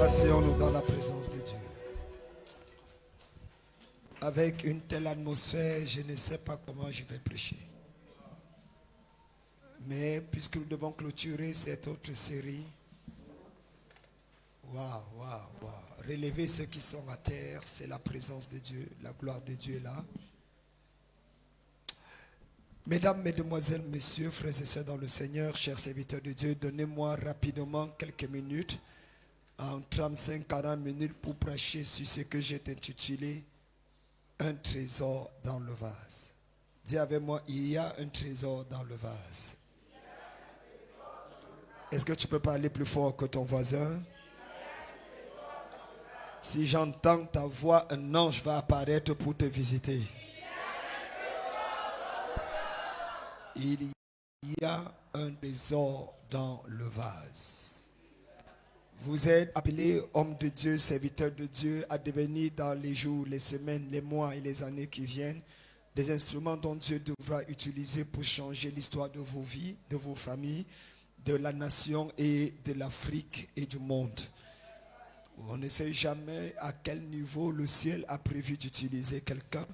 Asseyons-nous dans la présence de Dieu. Avec une telle atmosphère, je ne sais pas comment je vais prêcher. Mais puisque nous devons clôturer cette autre série, relevez ceux qui sont à terre, c'est la présence de Dieu, la gloire de Dieu est là. Mesdames, mesdemoiselles, messieurs, frères et sœurs dans le Seigneur, chers serviteurs de Dieu, donnez-moi rapidement quelques minutes, en 35-40 minutes, pour prêcher sur ce que j'ai intitulé « Un trésor dans le vase ». Dis avec moi, il y a un trésor dans le vase. Est-ce que tu peux parler plus fort que ton voisin? Si j'entends ta voix, un ange va apparaître pour te visiter. Il y a un trésor dans le vase. Vous êtes appelés, hommes de Dieu, serviteurs de Dieu, à devenir dans les jours, les semaines, les mois et les années qui viennent, des instruments dont Dieu devra utiliser pour changer l'histoire de vos vies, de vos familles, de la nation et de l'Afrique et du monde. On ne sait jamais à quel niveau le ciel a prévu d'utiliser quelqu'un,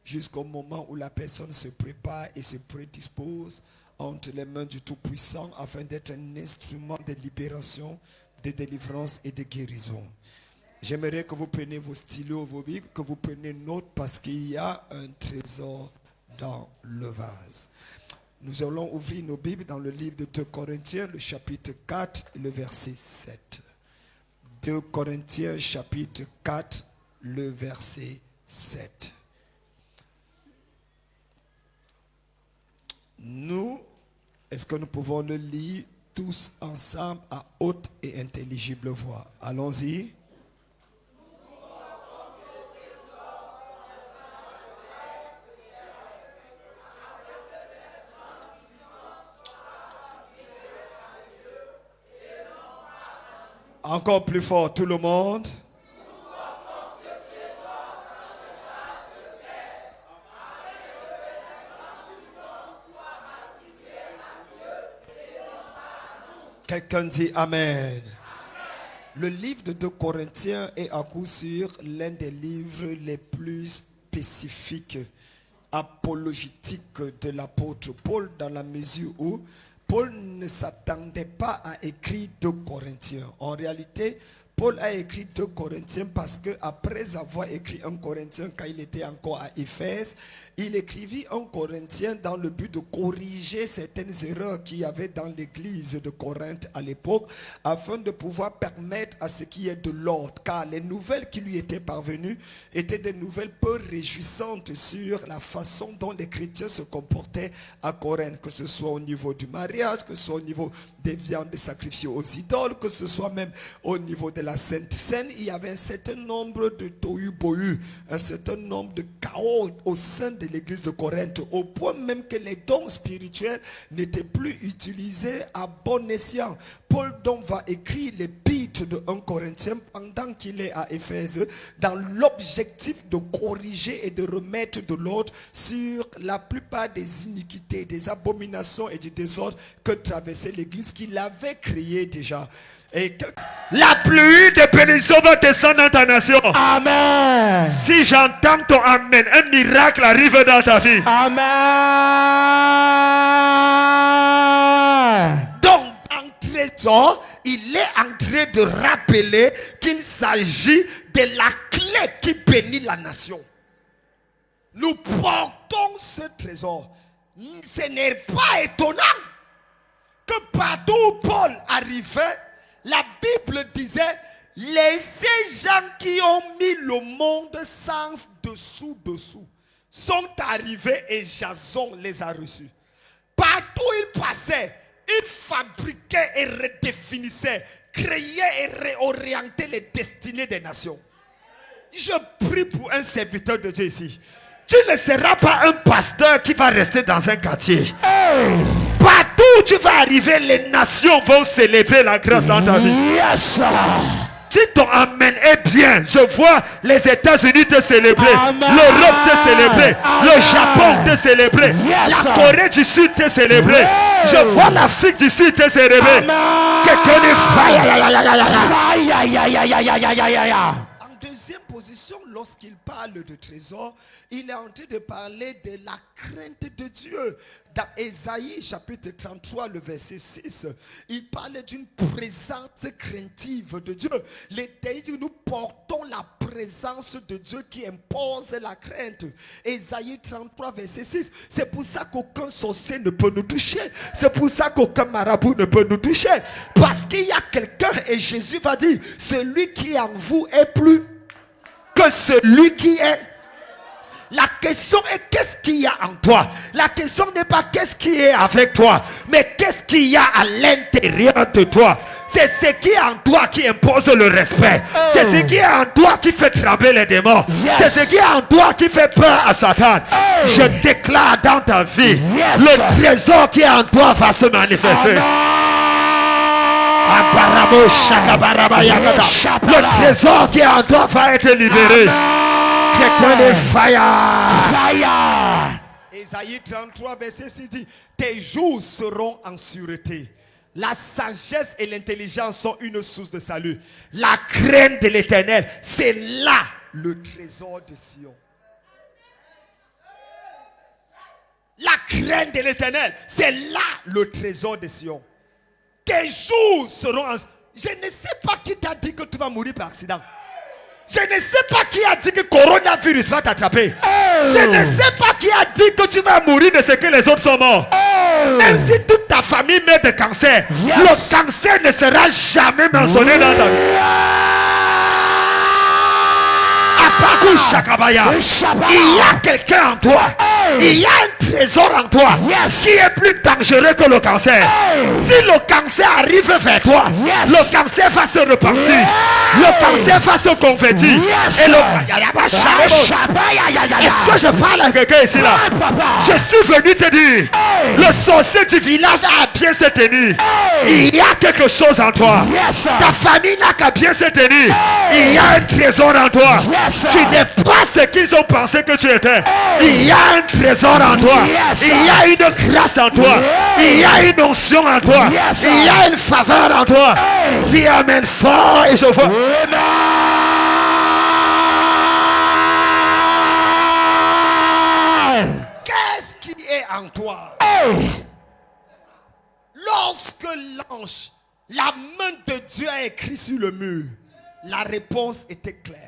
jusqu'au moment où la personne se prépare et se prédispose entre les mains du Tout-Puissant afin d'être un instrument de libération, de délivrance et de guérison. J'aimerais que vous preniez vos stylos, vos bibles, que vous preniez note parce qu'il y a un trésor dans le vase. Nous allons ouvrir nos bibles dans le livre de 2 Corinthiens, le chapitre 4, le verset 7. 2 Corinthiens, chapitre 4, le verset 7. Nous, est-ce que nous pouvons le lire tous ensemble à haute et intelligible voix? Allons-y. Encore plus fort, tout le monde. Quelqu'un dit Amen. Le livre de 2 Corinthiens est à coup sûr l'un des livres les plus spécifiques, apologétiques de l'apôtre Paul, dans la mesure où Paul ne s'attendait pas à écrire 2 Corinthiens. En réalité, Paul a écrit 2 Corinthiens parce qu'après avoir écrit 1 Corinthien quand il était encore à Éphèse, il écrivit 1 Corinthien dans le but de corriger certaines erreurs qu'il y avait dans l'église de Corinthe à l'époque, afin de pouvoir permettre à ce qui est de l'ordre. Car les nouvelles qui lui étaient parvenues étaient des nouvelles peu réjouissantes sur la façon dont les chrétiens se comportaient à Corinthe, que ce soit au niveau du mariage, que ce soit au niveau des viandes sacrifiées aux idoles, que ce soit même au niveau de la Sainte Seine. Il y avait un certain nombre de tohu-bohu, un certain nombre de chaos au sein de l'église de Corinthe, au point même que les dons spirituels n'étaient plus utilisés à bon escient. Paul donc va écrire l'épître de 1 Corinthiens pendant qu'il est à Éphèse, dans l'objectif de corriger et de remettre de l'ordre sur la plupart des iniquités, des abominations et du désordre que traversait l'église qu'il avait créé déjà. Et la pluie de bénédiction va descendre dans ta nation. Amen. Si j'entends ton amen, un miracle arrive dans ta vie. Amen. Donc, en trésor, il est en train de rappeler qu'il s'agit de la clé qui bénit la nation. Nous portons ce trésor. Ce n'est pas étonnant que partout où Paul arrivait, la Bible disait, ces gens qui ont mis le monde sans dessous sont arrivés et Jason les a reçus. Partout où il passait, il fabriquait et redéfinissait, créait et réorientait les destinées des nations. Je prie pour un serviteur de Dieu ici. Tu ne seras pas un pasteur qui va rester dans un quartier. Partout où tu vas arriver, les nations vont célébrer la grâce dans ta vie. Yes. Si ton amen est bien, je vois les États-Unis te célébrer, l'Europe te célébrer, le Japon te célébrer, la Corée du Sud te célébrer. Je vois l'Afrique du Sud se réveiller. Quelqu'un dit fire. En deuxième position, lorsqu'il parle de trésor, il est en train de parler de la crainte de Dieu. Dans Ésaïe chapitre 33, le verset 6, il parle d'une présence craintive de Dieu. L'Éternel dit, nous portons la présence de Dieu qui impose la crainte. Ésaïe 33, verset 6. C'est pour ça qu'aucun sorcier ne peut nous toucher. C'est pour ça qu'aucun marabout ne peut nous toucher. Parce qu'il y a quelqu'un, et Jésus va dire, celui qui est en vous est plus que celui qui est. La question est qu'est-ce qu'il y a en toi. La question n'est pas qu'est-ce qui est avec toi, mais qu'est-ce qu'il y a à l'intérieur de toi. C'est ce qui est en toi qui impose le respect. C'est ce qui est en toi qui fait trembler les démons. C'est ce qui est en toi qui fait peur à Satan. Je déclare dans ta vie, le trésor qui est en toi va se manifester. Le trésor qui est en toi va être libéré. Quelqu'un de fire. Ésaïe 33, verset 6 dit, tes jours seront en sûreté. La sagesse et l'intelligence sont une source de salut. La crainte de l'Éternel, c'est là le trésor de Sion. La crainte de l'Éternel, c'est là le trésor de Sion. Tes jours seront en... Je ne sais pas qui t'a dit que tu vas mourir par accident. Je ne sais pas qui a dit que le coronavirus va t'attraper. Je ne sais pas qui a dit que tu vas mourir de ce que les autres sont morts. Même si toute ta famille meurt de cancer, le cancer ne sera jamais mentionné dans ta vie. Il y a quelqu'un en toi. Il y a un trésor en toi qui est plus dangereux que le cancer. Si le cancer arrive vers toi, le cancer va se repentir. Le cancer va se convertir. Et le... Est-ce que je parle à quelqu'un ici là? Je suis venu te dire, le sorcier du village a bien se tenir. Il y a quelque chose en toi. Ta famille n'a qu'à bien se tenir. Il y a un trésor en toi. Tu n'es pas ce qu'ils ont pensé que tu étais. Il y a un trésor en toi. Il y a une grâce en toi. Il y a une onction en toi. Il y a une faveur en toi. Dis amen fort et je vois. Qu'est-ce qui est en toi? Lorsque l'ange, la main de Dieu a écrit sur le mur, la réponse était claire.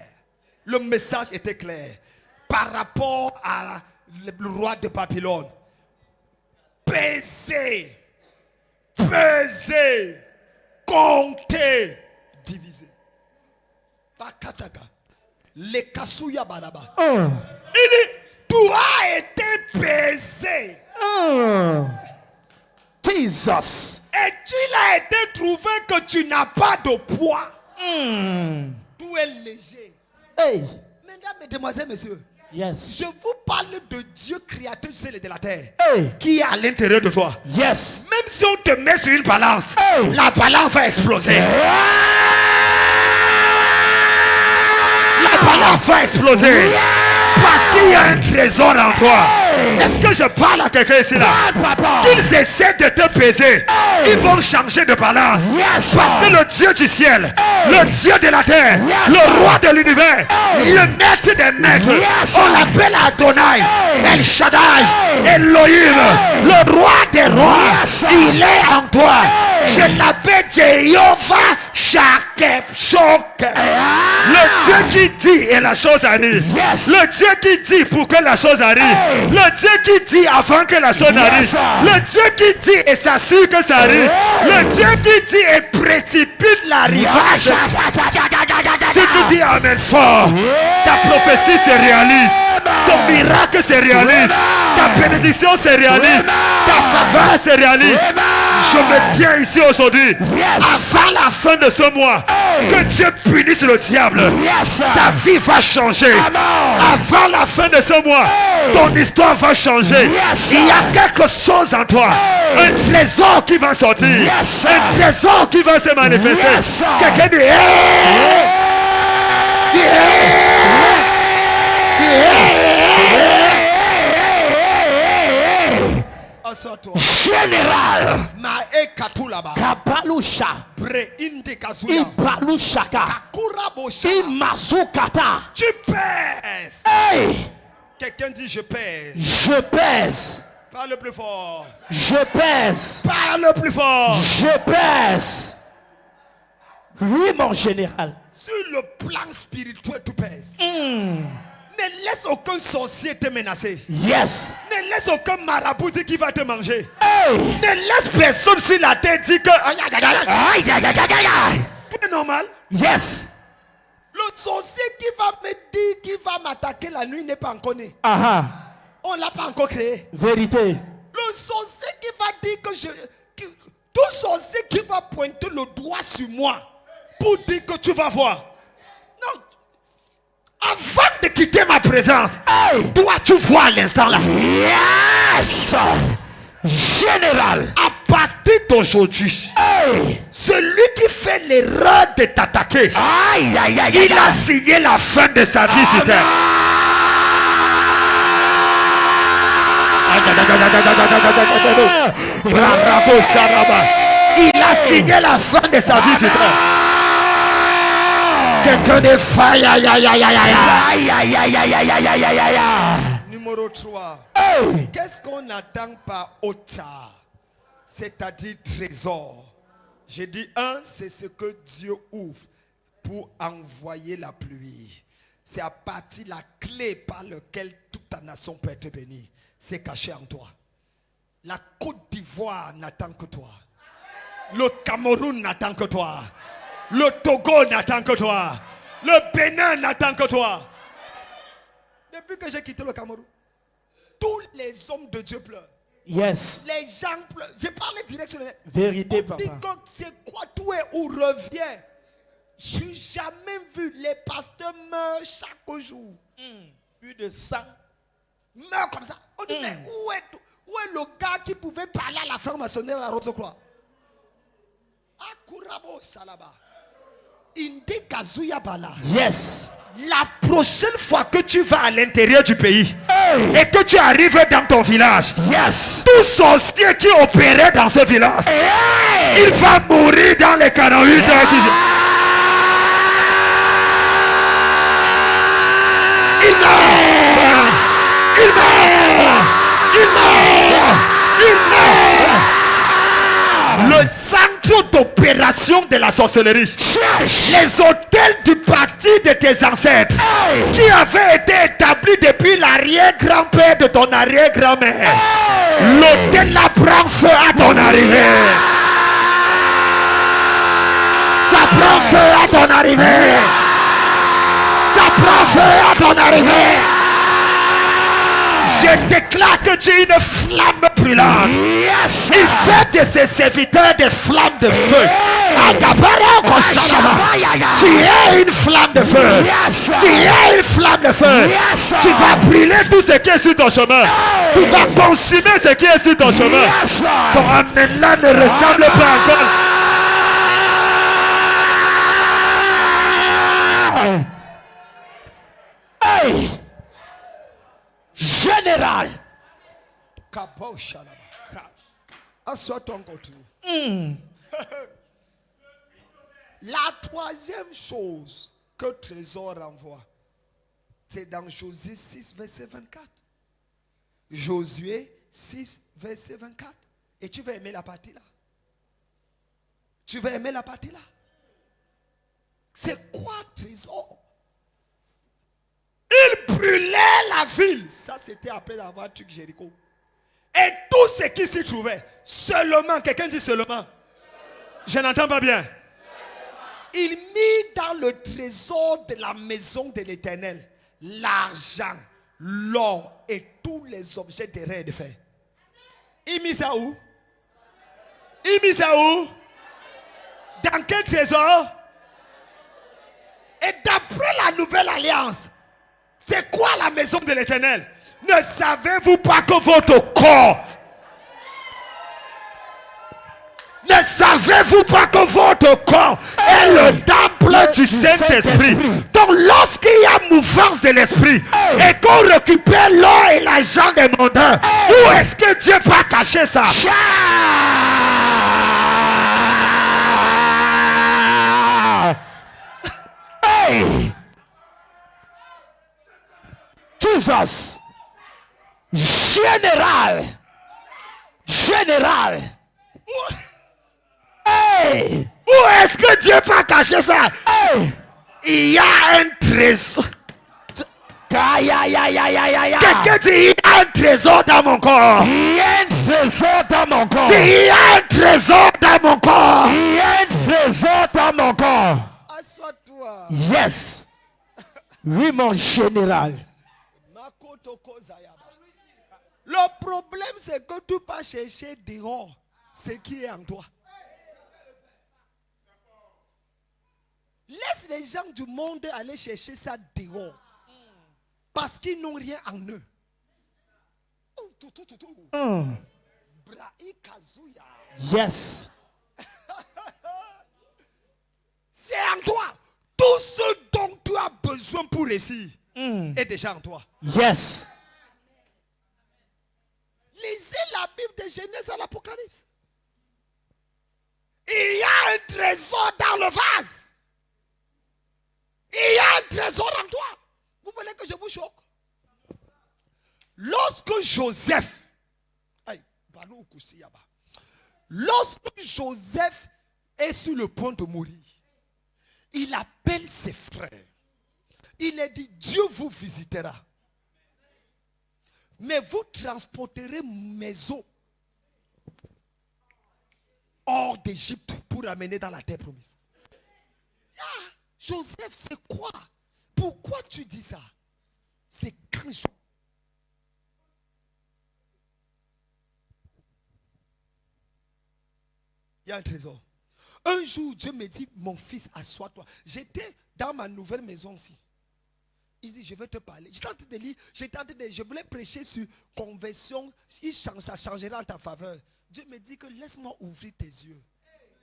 Le message était clair par rapport à le roi de Babylone. Peser, peser, compter, diviser. Bakataka, les Kasuya Baraba. Il dit, tu as été pesé. Jesus. Et il a été trouvé que tu n'as pas de poids. Tu es léger. Hey. Mesdames, mesdemoiselles, messieurs. Yes. Je vous parle de Dieu créateur du ciel et de la terre. Hey. Qui est à l'intérieur de toi. Yes. Même si on te met sur une balance, Hey. la balance va exploser. La balance va exploser. Parce qu'il y a un trésor en toi. Est-ce que je parle à quelqu'un ici là? Qu'ils essaient de te peser, ils vont changer de balance. Parce que le Dieu du ciel, le Dieu de la terre, le roi de l'univers, le maître des maîtres, on l'appelle Adonai, El Shaddai, Elohim, le roi des rois, il est en toi. Je l'appelle Jéhovah Shakep-Shok. Le Dieu qui dit et la chose arrive. Le Dieu qui dit pour que la chose arrive. Le Dieu qui dit avant que la chose arrive. Le Dieu qui dit et s'assure que ça arrive. Le Dieu qui dit et précipite l'arrivage. Si tu dis amen fort, ta prophétie se réalise. Ton miracle se réalise. Ta bénédiction se réalise. Ta faveur se réalise. Je me tiens ici aujourd'hui, avant la fin de ce mois, que Dieu punisse le diable. Ta vie va changer. Avant la fin de ce mois, ton histoire va changer. Il y a quelque chose en toi. Un trésor qui va sortir. Un trésor qui va se manifester. Quelqu'un dit Assois-toi. Général. Mae katulaba. Kabalusha. Bre inde kazuya. Ibalushaka. Kakura bosha. Imazukata. Tu pèses. Hey. Quelqu'un dit je pèse. Je pèse. Parle plus fort. Je pèse. Parle plus fort. Je pèse. Oui, mon général. Sur le plan spirituel, tu pèses. Ne laisse aucun sorcier te menacer. Yes. Ne laisse aucun marabout dire qu'il va te manger. Hey. Ne laisse personne sur la tête dire que Aïe, aïe, aïe, aïe, aïe. tout est normal. Yes. Le sorcier qui va me dire qu'il va m'attaquer la nuit n'est pas encore né. Aha. On ne l'a pas encore créé. Vérité. Le sorcier qui va dire tout sorcier qui va pointer le doigt sur moi pour dire que tu vas voir. Non. Avant de quitter ma présence, Hey. dois-tu voir à l'instant là? Yes. Général. À partir d'aujourd'hui, Hey. celui qui fait l'erreur de t'attaquer, Aïe, aïe, aïe, aïe. il a signé la fin de sa vie sur terre. Il a signé la fin de sa vie sur terre. Quelqu'un de faille. Aïe, aïe, aïe, aïe, aïe. Aïe, aïe, aïe, aïe, aïe, aïe, aïe, aïe, aïe. Numéro 3. Hey. Qu'est-ce qu'on attend par otar? C'est-à-dire trésor. J'ai dit c'est ce que Dieu ouvre pour envoyer la pluie. C'est à partir de la clé par laquelle toute ta nation peut être bénie. C'est caché en toi. La Côte d'Ivoire n'attend que toi. Le Cameroun n'attend que toi. Le Togo n'attend que toi. Le Bénin n'attend que toi. Depuis que j'ai quitté le Cameroun, tous les hommes de Dieu pleurent. Yes. Les gens pleurent. J'ai parlé direct sur le net. Vérité, On dit papa. que c'est quoi tout est ou revient. Je n'ai jamais vu les pasteurs meurent chaque jour. Plus de 100. Meurent comme ça. On dit mais où est le gars qui pouvait parler à la franc-maçonnerie à la Rose-Croix? Akurabo Salaba. Inde Kazuya Bala. Yes. La prochaine fois que tu vas à l'intérieur du pays Hey. et que tu arrives dans ton village, Yes. tout sorcier qui opérait dans ce village, Hey. il va mourir dans les 48 heures qui viennent. Il meurt. Il meurt. Il meurt. Il meurt. Le centre d'opération de la sorcellerie, les hôtels du parti de tes ancêtres qui avaient été établis depuis l'arrière-grand-père de ton arrière-grand-mère, l'hôtel là prend feu à ton arrivée. Ça prend feu à ton arrivée. Ça prend feu à ton arrivée. Je déclare que tu es une flamme brûlante. Yes. Il fait de ses serviteurs des flammes de feu. Tu es une flamme de feu. Yes. Tu es une flamme de feu. Yes. Tu vas brûler tout ce qui est sur ton chemin. Tu vas consumer ce qui est sur ton chemin. Yes. Ton amen là ne ressemble pas encore. Hey. Général. Assois-toi, on continue. La troisième chose que Trésor renvoie, c'est dans Josué 6, verset 24. Josué 6, verset 24. Et tu vas aimer la partie là. Tu vas aimer la partie là. C'est quoi Trésor? Il brûlait la ville. Ça, c'était après avoir tué Jéricho. Et tout ce qui s'y trouvait, seulement, quelqu'un dit seulement. Je n'entends pas bien. Il mit dans le trésor de la maison de l'Éternel l'argent, l'or et tous les objets de terre et de fer. Il mit ça où? Il mit ça où? Dans quel trésor? Et d'après la nouvelle alliance, c'est quoi la maison de l'Éternel? Ne savez-vous pas que votre corps... Ne savez-vous pas que votre corps est le temple du Saint-Esprit? Donc lorsqu'il y a mouvance de l'esprit et qu'on récupère l'or et l'argent des mondains, où est-ce que Dieu peut cacher ça? Hey! Jesus! Général! Hey! Où est-ce que Dieu peut cacher ça? Hey! Il y a un trésor. Aïe, aïe, aïe, aïe, aïe, aïe. Quelqu'un dit, il y a un trésor dans mon corps. Il y a un trésor dans mon corps. Il y a un trésor dans mon corps. Il y a un trésor dans mon corps. Assois-toi. Yes. Oui, mon général. Le problème, c'est que tu vas chercher dehors ce qui est en toi. Laisse les gens du monde aller chercher ça dehors. Parce qu'ils n'ont rien en eux. Yes. C'est en toi. Tout ce dont tu as besoin pour réussir est déjà en toi. Yes. Lisez la Bible de Genèse à l'Apocalypse. Il y a un trésor dans le vase. Il y a un trésor en toi. Vous voulez que je vous choque? Lorsque Joseph est sur le point de mourir, il appelle ses frères. Il a dit, Dieu vous visitera. Mais vous transporterez mes os hors d'Égypte pour amener dans la terre promise. Ah, Joseph, c'est quoi? Pourquoi tu dis ça? C'est quand il y a un trésor. Un jour, Dieu me dit, mon fils, assois-toi. J'étais dans ma nouvelle maison ici. Il dit, je vais te parler. J'étais en train de lire, je voulais prêcher sur conversion. Ça changera en ta faveur. Dieu me dit que laisse-moi ouvrir tes yeux.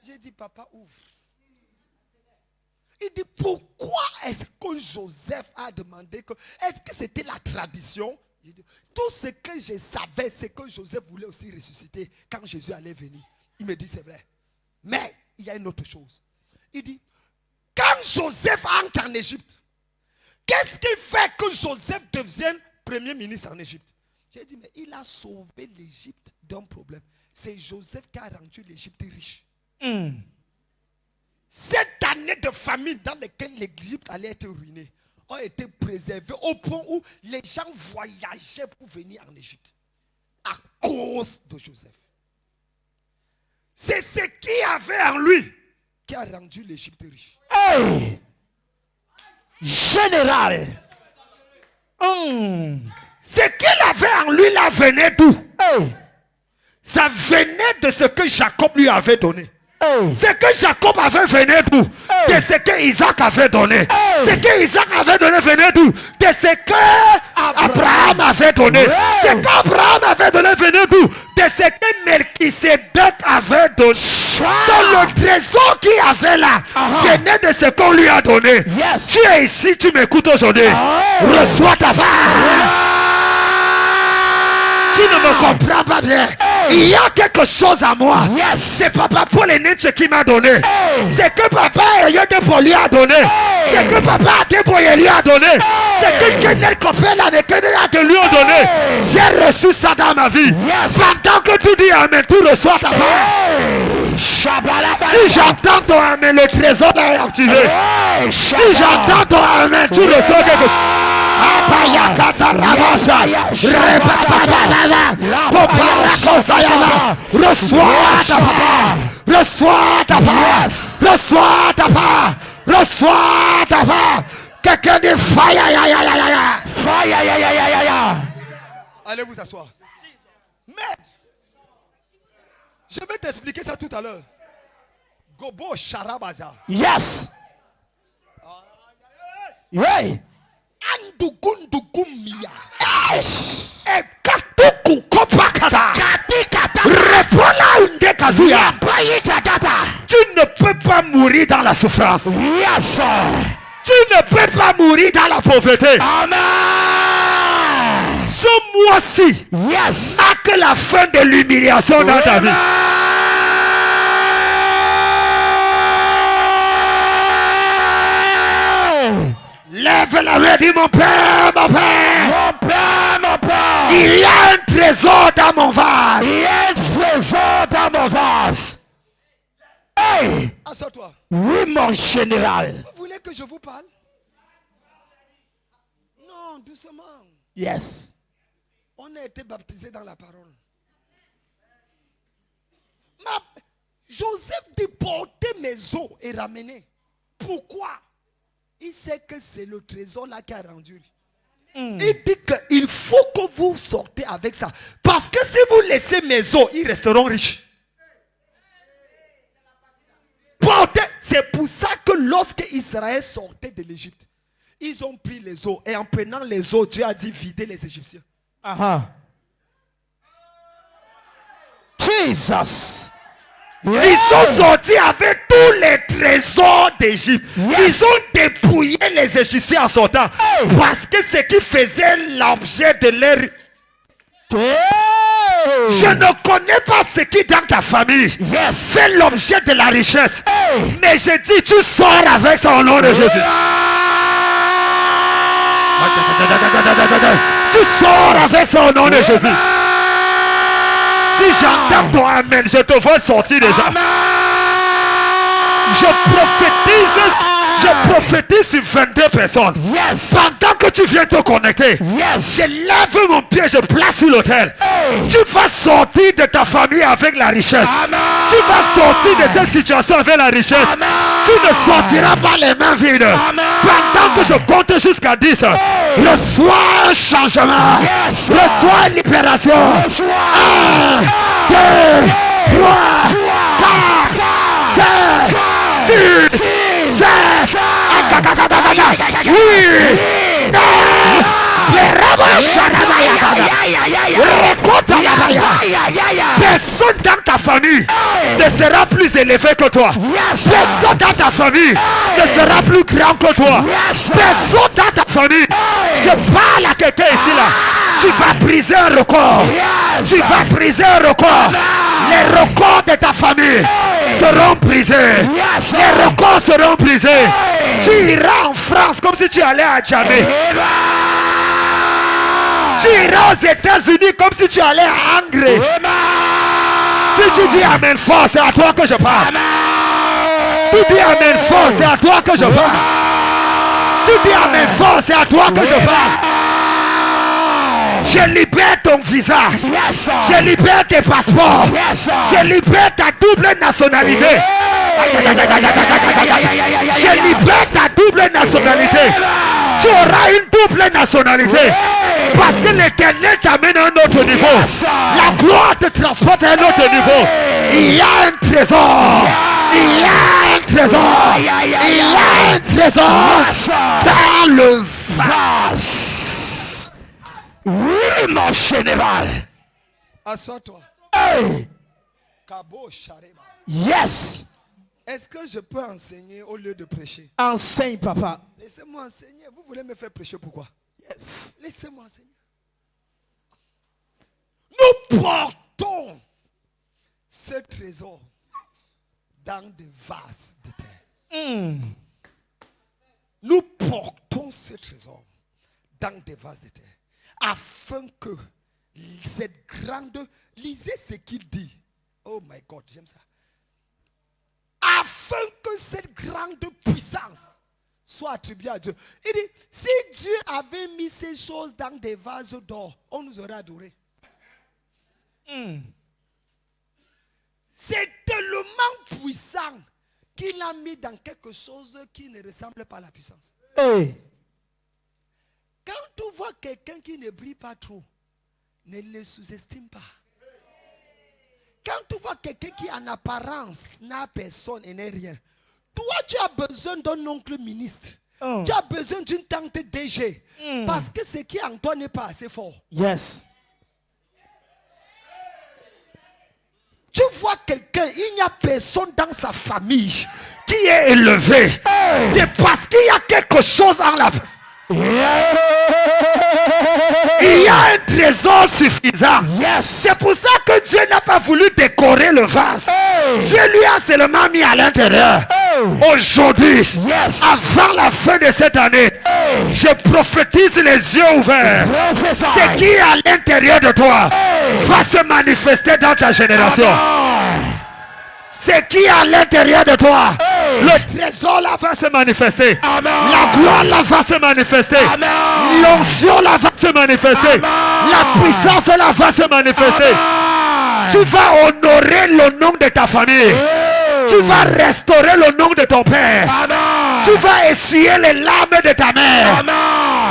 J'ai dit, papa, ouvre. Il dit, pourquoi est-ce que Joseph a demandé que... Est-ce que c'était la tradition? Il dit, tout ce que je savais, c'est que Joseph voulait aussi ressusciter quand Jésus allait venir. Il me dit, c'est vrai. Mais il y a une autre chose. Il dit, quand Joseph entre en Égypte, qu'est-ce qui fait que Joseph devienne premier ministre en Égypte? J'ai dit, mais il a sauvé l'Égypte d'un problème. C'est Joseph qui a rendu l'Égypte riche. Cette année de famine dans laquelle l'Égypte allait être ruinée a été préservée au point où les gens voyageaient pour venir en Égypte. À cause de Joseph. C'est ce qu'il avait en lui qui a rendu l'Égypte riche. Hey! Général. Ce qu'il avait en lui là venait d'où? Hey! Ça venait de ce que Jacob lui avait donné. Hey! Ce que Jacob avait venait d'où? Hey! De ce que Isaac avait donné. Hey! Ce que Isaac avait donné venait d'où? De ce que Abraham avait donné. Hey! Ce qu'Abraham avait donné venait d'où? De ce que Melchisedec avait donné. Donc le trésor qu'il avait là venait de ce qu'on lui a donné. Yes. Tu es ici, tu m'écoutes aujourd'hui. Reçois ta part. Tu ne me comprends pas bien. Il y a quelque chose à moi. Yes. C'est papa Paul Nietzsche qui m'a donné. C'est que papa Yodepo lui a donné. C'est que papa Ateboye lui a donné. C'est que Kenel Kopela de Kenel a lui a donné. J'ai reçu ça dans ma vie. Yes. Pendant que tu dis amen, tu reçois ta part. Si j'entends ton amen, le trésor est activé. Si j'entends ton amen, tu reçois quelque chose. Reçois ta part. Reçois ta part. Reçois ta part. Reçois ta part. Quelqu'un dit fire. Allez vous asseoir. Mais je vais t'expliquer ça tout à l'heure. Gobo Sharabaza. Yes. Hey. Andugundugumia. Yes. Et katuku kopakata. Réponds-la une des kazuya. Tu ne peux pas mourir dans la souffrance. Yes, sir. Tu ne peux pas mourir dans la pauvreté. Amen. Ce mois-ci Yes. marque la fin de l'humiliation dans ta vie. Lève la main, dis mon père, mon père. Mon père, mon père. Il y a un trésor dans mon vase. Il y a un trésor dans mon vase. Hey. Assois-toi. Oui, mon général. Vous voulez que je vous parle? Non, doucement. Yes. On a été baptisé dans la parole. Joseph dit porter mes os et ramener. Pourquoi? Il sait que c'est le trésor là qui a rendu. Il dit qu'il faut que vous sortez avec ça. Parce que si vous laissez mes os, ils resteront riches. Portez. C'est pour ça que lorsque Israël sortait de l'Égypte, ils ont pris les os. Et en prenant les os, Dieu a dit vider les Égyptiens. Jesus. Ils sont sortis avec tous les trésors d'Égypte. Yes. Ils ont dépouillé les Égyptiens en sortant. Parce que ce qui faisait l'objet de leur... Je ne connais pas ce qui dans ta famille fait l'objet de la richesse. Mais je dis, tu sors avec ça au nom de Jésus. Tu sors avec ça au nom de Jésus. Si j'entends ton amen, je te vois sortir déjà. Je prophétise sur 22 personnes. Yes. Pendant que tu viens te connecter, Yes. je lève mon pied, je place sur l'autel. Tu vas sortir de ta famille avec la richesse. Tu vas sortir de cette situation avec la richesse. Tu ne sortiras pas les mains vides. Pendant que je compte jusqu'à 10, reçois un changement. Reçois une libération. 1, 2, 3, 4, 5, 6, 7. Oui. 9. Personne dans ta famille ne sera plus élevé que toi. Personne dans ta famille ne sera plus grand que toi. Personne dans ta famille. Je parle à quelqu'un ici là. Tu vas briser un record. Tu vas briser un record. Les records de ta famille seront brisés. Les records seront brisés. Tu iras en France comme si tu allais à Djamé. Tu iras aux États-Unis comme si tu allais à Angers. Si tu dis amen fort, c'est à toi que je parle. Tu dis amen fort, c'est à toi que je parle. Tu dis amen fort, c'est à toi que je parle. Je libère ton visa. Je libère tes passeports. Je libère ta double nationalité. Je libère ta double nationalité. Tu auras une double nationalité. Parce que l'Éternel t'amène à un autre niveau. La gloire te transporte à un autre niveau. Il y a un trésor. Il y a un trésor. Il y a un trésor dans le vase. Oui, mon général. Assois-toi. Hey. Kabo Shareba. Yes. Est-ce que je peux enseigner au lieu de prêcher? Enseigne, papa. Laissez-moi enseigner. Vous voulez me faire prêcher pourquoi? Yes. Laissez-moi enseigner. Nous portons ce trésor dans des vases de terre. Nous portons ce trésor dans des vases de terre. Afin que cette grande... Lisez ce qu'il dit. Oh my God, j'aime ça. Afin que cette grande puissance soit attribuée à Dieu. Il dit, si Dieu avait mis ces choses dans des vases d'or, on nous aurait adoré. C'est tellement puissant qu'il a mis dans quelque chose qui ne ressemble pas à la puissance. Hey. Quand tu vois quelqu'un qui ne brille pas trop, ne le sous-estime pas. Quand tu vois quelqu'un qui en apparence n'a personne et n'est rien, toi tu as besoin d'un oncle ministre. Tu as besoin d'une tante DG. Parce que ce qui en toi n'est pas assez fort. Yes. Tu vois quelqu'un, il n'y a personne dans sa famille qui est élevé. C'est parce qu'il y a quelque chose en la... Il y a un trésor suffisant. C'est pour ça que Dieu n'a pas voulu décorer le vase. Dieu lui a seulement mis à l'intérieur. Aujourd'hui, avant la fin de cette année, je prophétise les yeux ouverts. Ce qui est à l'intérieur de toi va se manifester dans ta génération. Ce qui est à l'intérieur de toi, le trésor là va se manifester. La gloire là va se manifester. L'onction là va se manifester. La puissance là va se manifester. Tu vas honorer le nom de ta famille. Tu vas restaurer le nom de ton père. Tu vas essuyer les larmes de ta mère.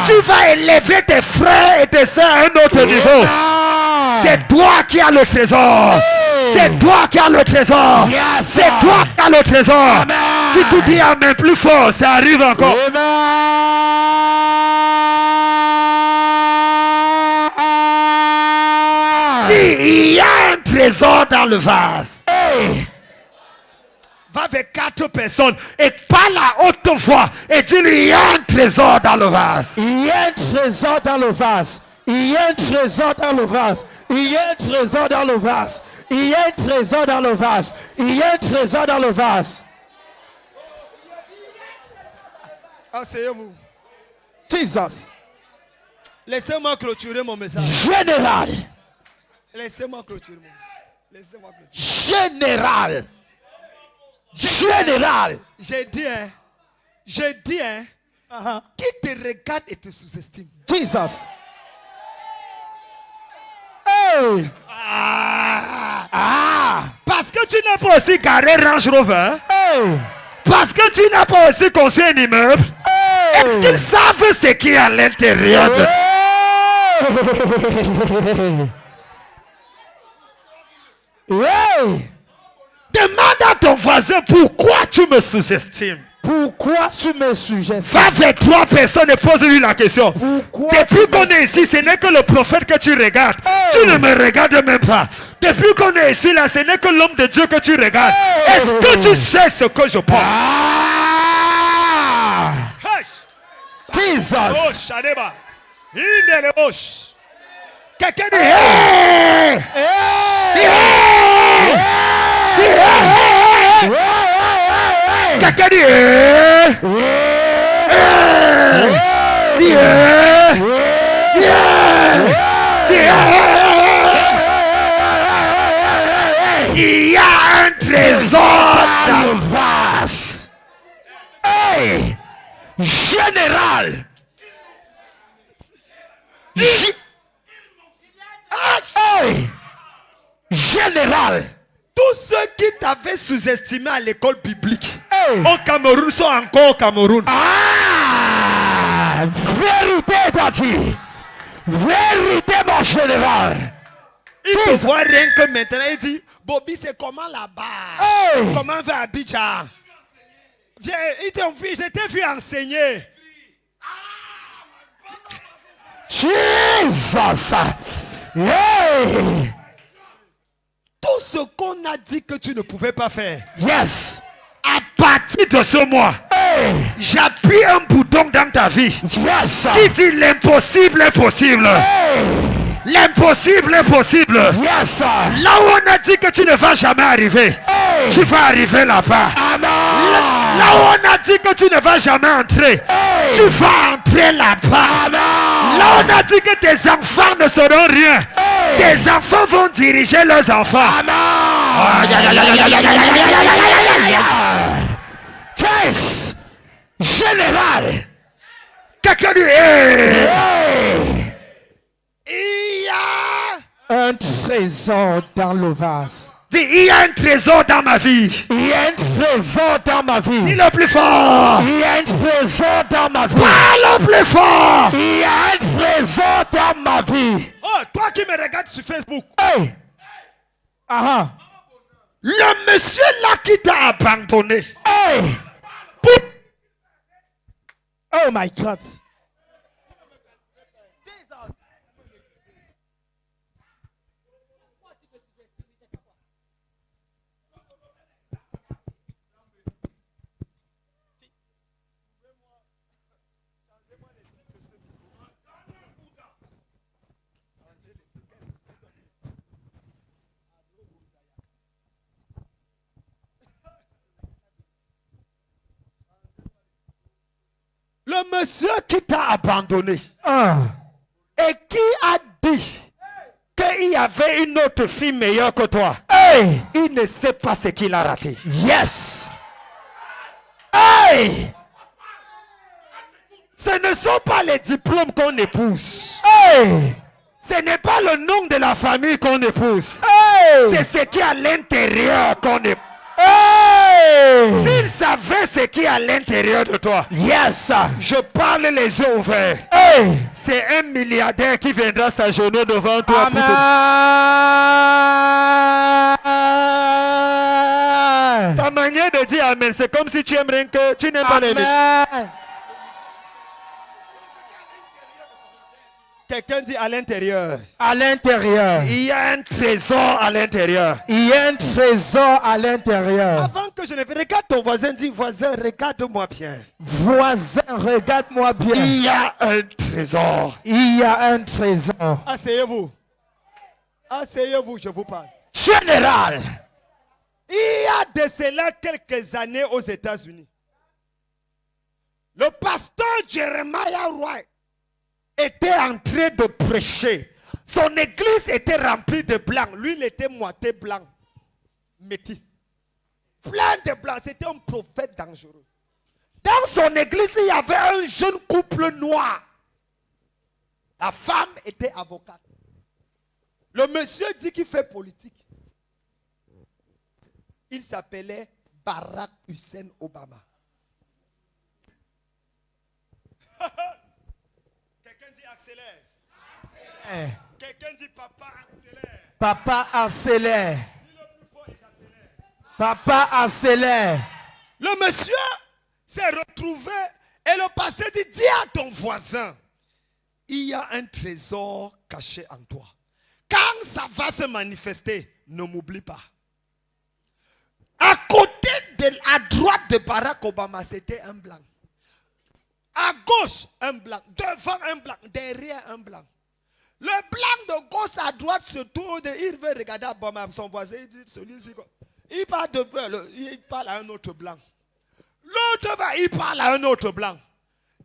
Tu vas élever tes frères et tes soeurs à un autre niveau. C'est toi qui as le trésor. C'est toi qui as le trésor. C'est toi qui as le trésor. Si tu dis amen plus fort, ça arrive encore. Dis, il y a un trésor dans le vase. Va avec 4 personnes et parle à haute voix et dis, il y a un trésor dans le vase. Il y a un trésor dans le vase. Il y a un trésor dans le vase. Il y a un trésor dans le vase. Il y a un trésor dans le vase. Il y a un trésor dans le vase. Asseyez-vous. Jesus. Laissez-moi clôturer mon message. Général. Laissez-moi clôturer mon message. Laissez-moi clôturer. Général. Général. J'ai dit, qui te regarde et te sous-estime. Jesus. Hey. Parce que tu n'as pas aussi garé Range Rover. Hey. Parce que tu n'as pas aussi construit un immeuble. Hey. Est-ce qu'ils savent ce qui est à l'intérieur de... Hey. Demande à ton voisin pourquoi tu me sous-estimes. Pourquoi tu me sujettes? Va vers 3 personnes et pose-lui la question. Pourquoi Depuis qu'on est ici, ce n'est que le prophète que tu regardes. Tu ne me regardes même pas. Depuis qu'on est ici, là, ce n'est que l'homme de Dieu que tu regardes. Est-ce que tu sais ce que je pense? Jesus. Oh, Shadeba. Indelebosh. Quelqu'un dit hey! Quelqu'un dit il y a un trésor dans le vase. Hey. Général. Hey. Général. Tous ceux qui t'avaient sous-estimé à l'école biblique Hey. au Cameroun sont encore au Cameroun. Vérité, Tati. Vérité, mon général. Il te voit rien que maintenant. Il dit, Bobby, c'est comment là-bas? Hey. Comment va Abidjan? Viens, je t'ai vu enseigner. Jesus. Hey. Tout ce qu'on a dit que tu ne pouvais pas faire. Yes. À partir de ce mois, Hey. j'appuie un bouton dans ta vie Yes. qui dit l'impossible est possible. Hey. L'impossible est possible. Yes. Là où on a dit que tu ne vas jamais arriver, Hey. tu vas arriver là-bas. Amen. Là où on a dit que tu ne vas jamais entrer, Hey. tu vas entrer là-bas. Amen. Là où on a dit que tes enfants ne seront rien, Hey. tes enfants vont diriger leurs enfants. Amen. Yes. Général. Quelqu'un dit hey. Hey. Il y a Un trésor dans le vase. Dis, il y a un trésor dans ma vie. Il y a un trésor dans ma vie. Dis le plus fort. Il y a un trésor dans ma vie. Parle plus fort. Il y a un trésor dans ma vie. Oh, toi qui me regardes sur Facebook. Hey. Aha. Le monsieur là qui t'a abandonné. Hey. Oh my God. Le monsieur qui t'a abandonné Ah. et qui a dit qu'il y avait une autre fille meilleure que toi, Hey. il ne sait pas ce qu'il a raté. Yes. Hey. Ce ne sont pas les diplômes qu'on épouse. Hey. Ce n'est pas le nom de la famille qu'on épouse. Hey. C'est ce qui est à l'intérieur qu'on épouse. Hey. S'il savait ce qui est à l'intérieur de toi, Yes. je parle les yeux ouverts. Hey. C'est un milliardaire qui viendra s'agenouiller devant toi. Amen. Ta manière de dire Amen, c'est comme si tu aimerais que tu n'aimes pas les livres. Amen. Quelqu'un dit à l'intérieur. À l'intérieur. Il y a un trésor à l'intérieur. Il y a un trésor à l'intérieur. Avant que je ne regarde ton voisin, dis voisin, regarde-moi bien. Voisin, regarde-moi bien. Il y a un trésor. Il y a un trésor. Asseyez-vous. Asseyez-vous, je vous parle. Général. Il y a de cela quelques années aux États-Unis. Le pasteur Jeremiah Wright Était en train de prêcher. Son église était remplie de blancs. lui, il était moitié blanc, métis. Plein de blancs. C'était un prophète dangereux. Dans son église, il y avait un jeune couple noir. La femme était avocate. Le monsieur dit qu'il fait politique. Il s'appelait Barack Hussein Obama. Quelqu'un dit accélère. Quelqu'un dit papa accélère. Papa accélère. Dis le plus fort et j'accélère. Papa accélère. Le monsieur s'est retrouvé et le pasteur dit, dis à ton voisin, il y a un trésor caché en toi. Quand ça va se manifester, ne m'oublie pas. À côté, à droite de Barack Obama, c'était un blanc. À gauche, un blanc. Devant, un blanc. Derrière, un blanc. Le blanc de gauche à droite se tourne, il veut regarder Obama, son voisin, il dit, celui-ci, il parle il parle à un autre blanc. L'autre va, il parle à un autre blanc.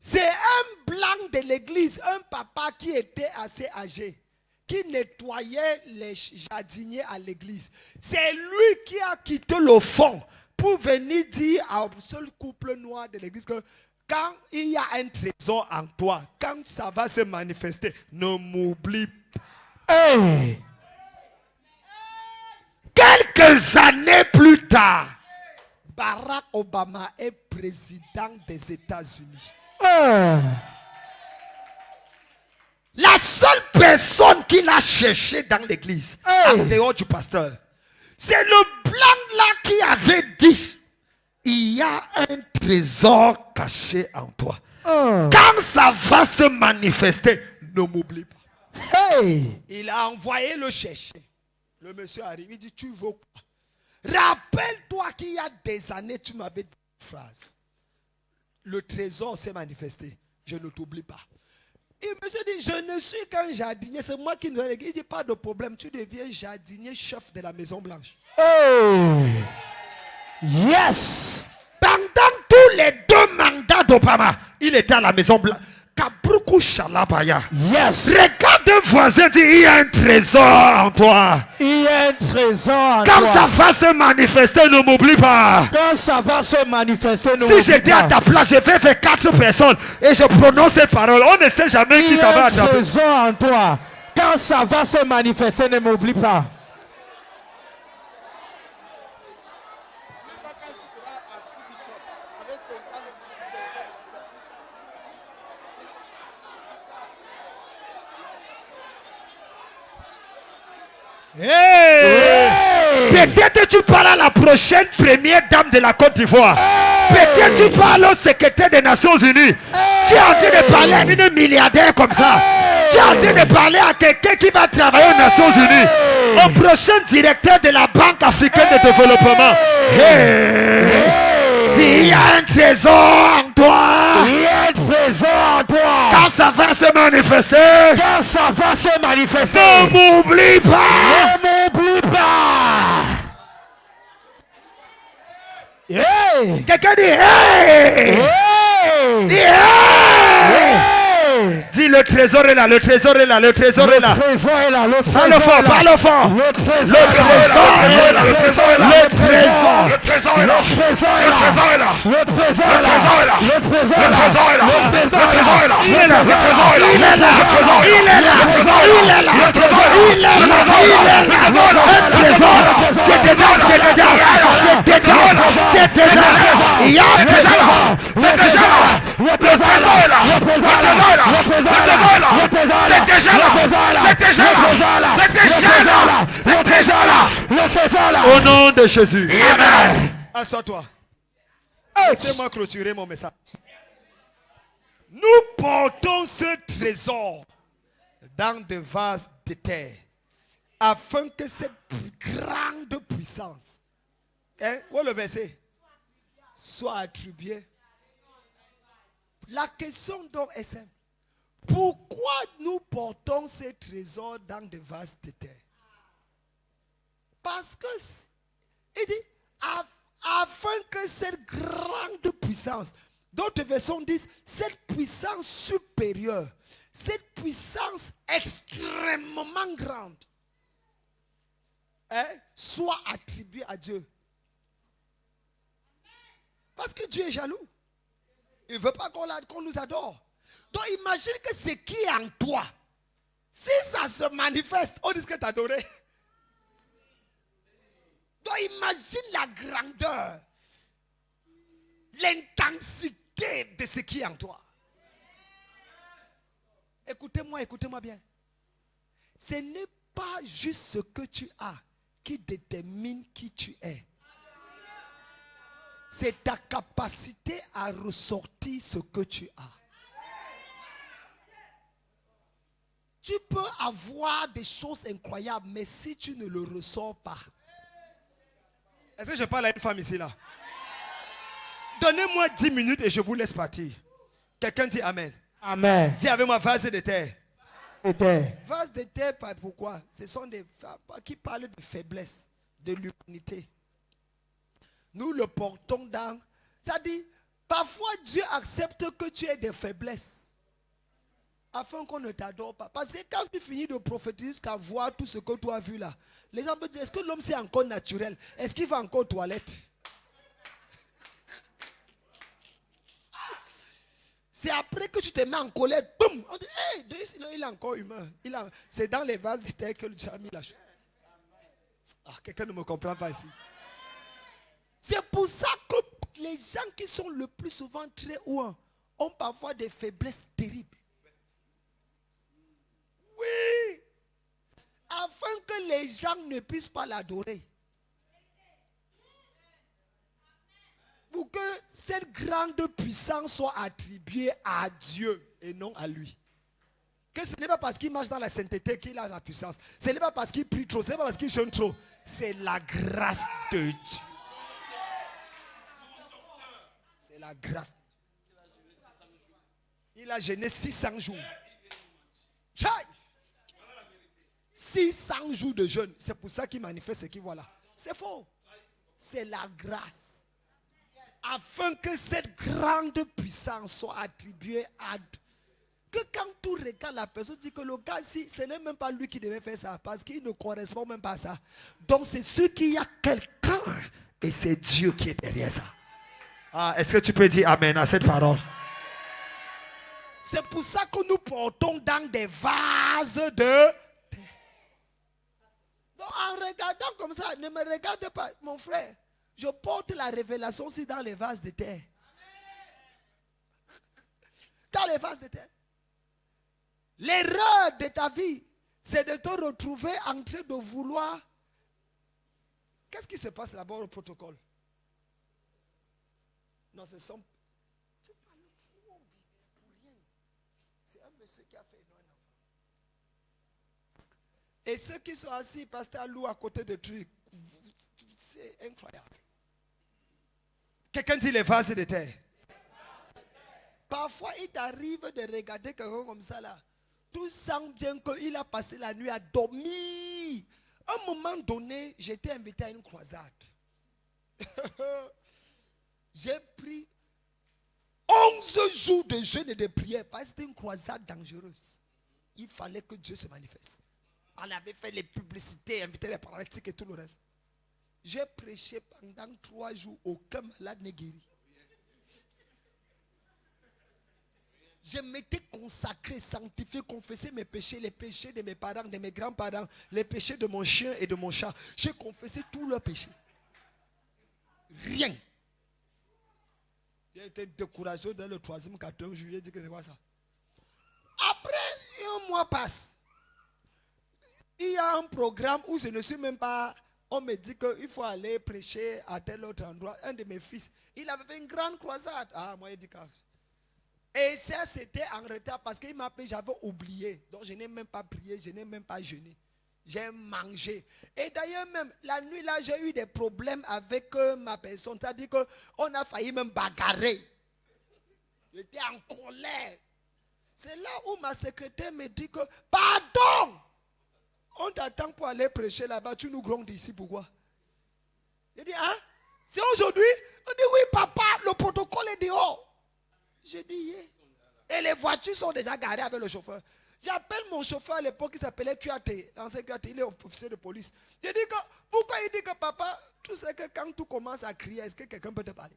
C'est un blanc de l'église, un papa qui était assez âgé, qui nettoyait les jardiniers à l'église. C'est lui qui a quitté le fond pour venir dire au seul couple noir de l'église que quand il y a un trésor en toi, quand ça va se manifester, ne m'oublie pas. Hey. Quelques années plus tard, Barack Obama est président des États-Unis. la seule personne qu'il a cherché dans l'église, en dehors du pasteur, c'est le blanc là qui avait dit, il y a un trésor caché en toi. Quand ça va se manifester, ne m'oublie pas. Hey. Il a envoyé le chercher. Le monsieur arrive, il dit, tu veux quoi? Rappelle-toi qu'il y a des années, tu m'avais dit une phrase. Le trésor s'est manifesté. Je ne t'oublie pas. Il me dit, je ne suis qu'un jardinier. C'est moi qui nous ai dit, il dit, pas de problème. Tu deviens jardinier chef de la Maison Blanche. Hey. Yes. Pendant tous les 2 mandats d'Obama, il était à la Maison Blanche. Kabruku Shalabaya. Yes. Regarde un voisin, dit, il y a un trésor en toi. Il y a un trésor en Quand toi. ça va se manifester, ne m'oublie pas. Quand ça va se manifester, nous Si j'étais à ta place, je vais faire 4 personnes et je prononce ces paroles. On ne sait jamais qui il y ça va a un attraper. trésor en toi. Quand ça va se manifester, ne m'oublie pas. Peut-être tu parles à la prochaine première dame de la Côte d'Ivoire. Peut-être tu parles au secrétaire des Nations Unies. Tu es en train de parler à une milliardaire comme ça. Tu es en train de parler à quelqu'un qui va travailler aux Nations Unies. Au prochain directeur de la Banque africaine de développement. Il y a un trésor en toi. Il y a un trésor en toi. ça va se manifester, quand ça va se manifester, ne m'oublie pas. ne m'oublie pas. Hey! Quelqu'un dit hey! Hey! Dis hey! Hey! Dis le trésor est là, le trésor est là, le trésor est là. Le trésor est là, le trésor Parle est fort, là. parle fort. Le trésor Le trésor est là, le trésor est là. le trésor. Le trésor est là. Le trésor est là. Le trésor est là. Le trésor est là. Le trésor est là. Il est là, il est là, il est là, il est là, il est là, il est là. Un trésor, c'est dedans, c'est dedans, c'est dedans, c'est dedans. Il y a un trésor, c'est déjà là. Le trésor est là, le trésor est là, le trésor est là, le trésor est là, c'est déjà là, c'est déjà là, c'est déjà là, c'est déjà là, le trésor est là. au nom de Jésus. Amen. Assois-toi. Laissez-moi clôturer mon message. Nous portons ce trésor dans des vases de terre afin que cette grande puissance, où est le verset, soit attribuée. La question donc est simple. Pourquoi nous portons ces trésors dans des vases de terre? Parce que, il dit, afin que cette grande puissance, d'autres versions disent, cette puissance supérieure, cette puissance extrêmement grande, soit attribuée à Dieu. Parce que Dieu est jaloux. Il ne veut pas qu'on nous adore. Donc imagine que ce qui est en toi, si ça se manifeste, on risque d'adorer. Donc imagine la grandeur, l'intensité de ce qui est en toi. Écoutez-moi bien. Ce n'est pas juste ce que tu as qui détermine qui tu es. C'est ta capacité à ressortir ce que tu as. Tu peux avoir des choses incroyables, mais si tu ne le ressors pas. Est-ce que je parle à une femme ici là? Donnez-moi 10 minutes et je vous laisse partir. Quelqu'un dit Amen. Amen. Dis avec moi, vase de terre. Terre. Vase de terre, pourquoi? Ce sont des femmes qui parlent de faiblesse, de l'humanité. Nous le portons dans. C'est-à-dire, parfois Dieu accepte que tu aies des faiblesses afin qu'on ne t'adore pas. Parce que quand tu finis de prophétiser jusqu'à voir tout ce que tu as vu là, les gens peuvent dire, est-ce que l'homme c'est encore naturel? Est-ce qu'il va encore aux toilettes? C'est après que tu te mets en colère, boum, on dit, hey, il est encore humain. C'est dans les vases de terre que Dieu a mis la chose. Ah, quelqu'un ne me comprend pas ici. C'est pour ça que les gens qui sont le plus souvent très hauts ont parfois des faiblesses terribles. Oui. Afin que les gens ne puissent pas l'adorer. Pour que cette grande puissance soit attribuée à Dieu et non à lui. Que ce n'est pas parce qu'il marche dans la sainteté qu'il a la puissance. Ce n'est pas parce qu'il prie trop. Ce n'est pas parce qu'il jeûne trop. C'est la grâce de Dieu. C'est la grâce. Il a jeûné 600 jours. 600 jours de jeûne. C'est pour ça qu'il manifeste ce qu'il voit là. C'est faux. C'est la grâce. Afin que cette grande puissance soit attribuée à Dieu. Que quand tu regardes la personne, dit que le gars, si, ce n'est même pas lui qui devait faire ça. Parce qu'il ne correspond même pas à ça. Donc c'est sûr qu'il y a quelqu'un. Et c'est Dieu qui est derrière ça. Ah, est-ce que tu peux dire Amen à cette parole? C'est pour ça que nous portons dans des vases de terre. Donc en regardant comme ça, ne me regarde pas, mon frère. Je porte la révélation aussi dans les vases de terre. Dans les vases de terre. L'erreur de ta vie, c'est de te retrouver en train de vouloir. Qu'est-ce qui se passe là-bas au protocole? Non, c'est son. Tu parles trop vite pour rien. C'est un monsieur qui a fait un enfant. Et ceux qui sont assis, pasteur Lou, à côté de trucs, c'est incroyable. Quelqu'un dit les vases de terre. Parfois, il t'arrive de regarder quelqu'un comme ça là. Tu sens bien qu'il a passé la nuit à dormir. À un moment donné, j'étais invité à une croisade. J'ai pris 11 jours de jeûne et de prière parce que c'était une croisade dangereuse. Il fallait que Dieu se manifeste. On avait fait les publicités, invité les paralytiques et tout le reste. J'ai prêché pendant 3 jours, aucun malade n'est guéri. Je m'étais consacré, sanctifié, confessé mes péchés, les péchés de mes parents, de mes grands-parents, les péchés de mon chien et de mon chat. J'ai confessé tous leurs péchés. Rien. J'ai été découragé dans le 3e, 4e juillet. J'ai dit que c'est quoi ça? Après, un mois passe. Il y a un programme où je ne suis même pas. On me dit qu'il faut aller prêcher à tel autre endroit. Un de mes fils, il avait fait une grande croisade. Ah, moi, il dit que. Et ça, c'était en retard parce qu'il m'a appelé, j'avais oublié. Donc, je n'ai même pas prié, je n'ai même pas jeûné. J'ai mangé. Et d'ailleurs, même la nuit là, j'ai eu des problèmes avec ma personne. C'est-à-dire qu'on a failli me bagarrer. J'étais en colère. C'est là où ma secrétaire me dit que, pardon, on t'attend pour aller prêcher là-bas, tu nous grondes ici, pourquoi? J'ai dit, hein? C'est aujourd'hui? On dit, oui, papa, le protocole est dehors. J'ai dit, yeah. Et les voitures sont déjà garées avec le chauffeur. J'appelle mon chauffeur à l'époque qui s'appelait QAT. L'ancien QAT, il est officier de police. J'ai dit que, pourquoi il dit que papa, tu sais que quand tu commences à crier, est-ce que quelqu'un peut te parler?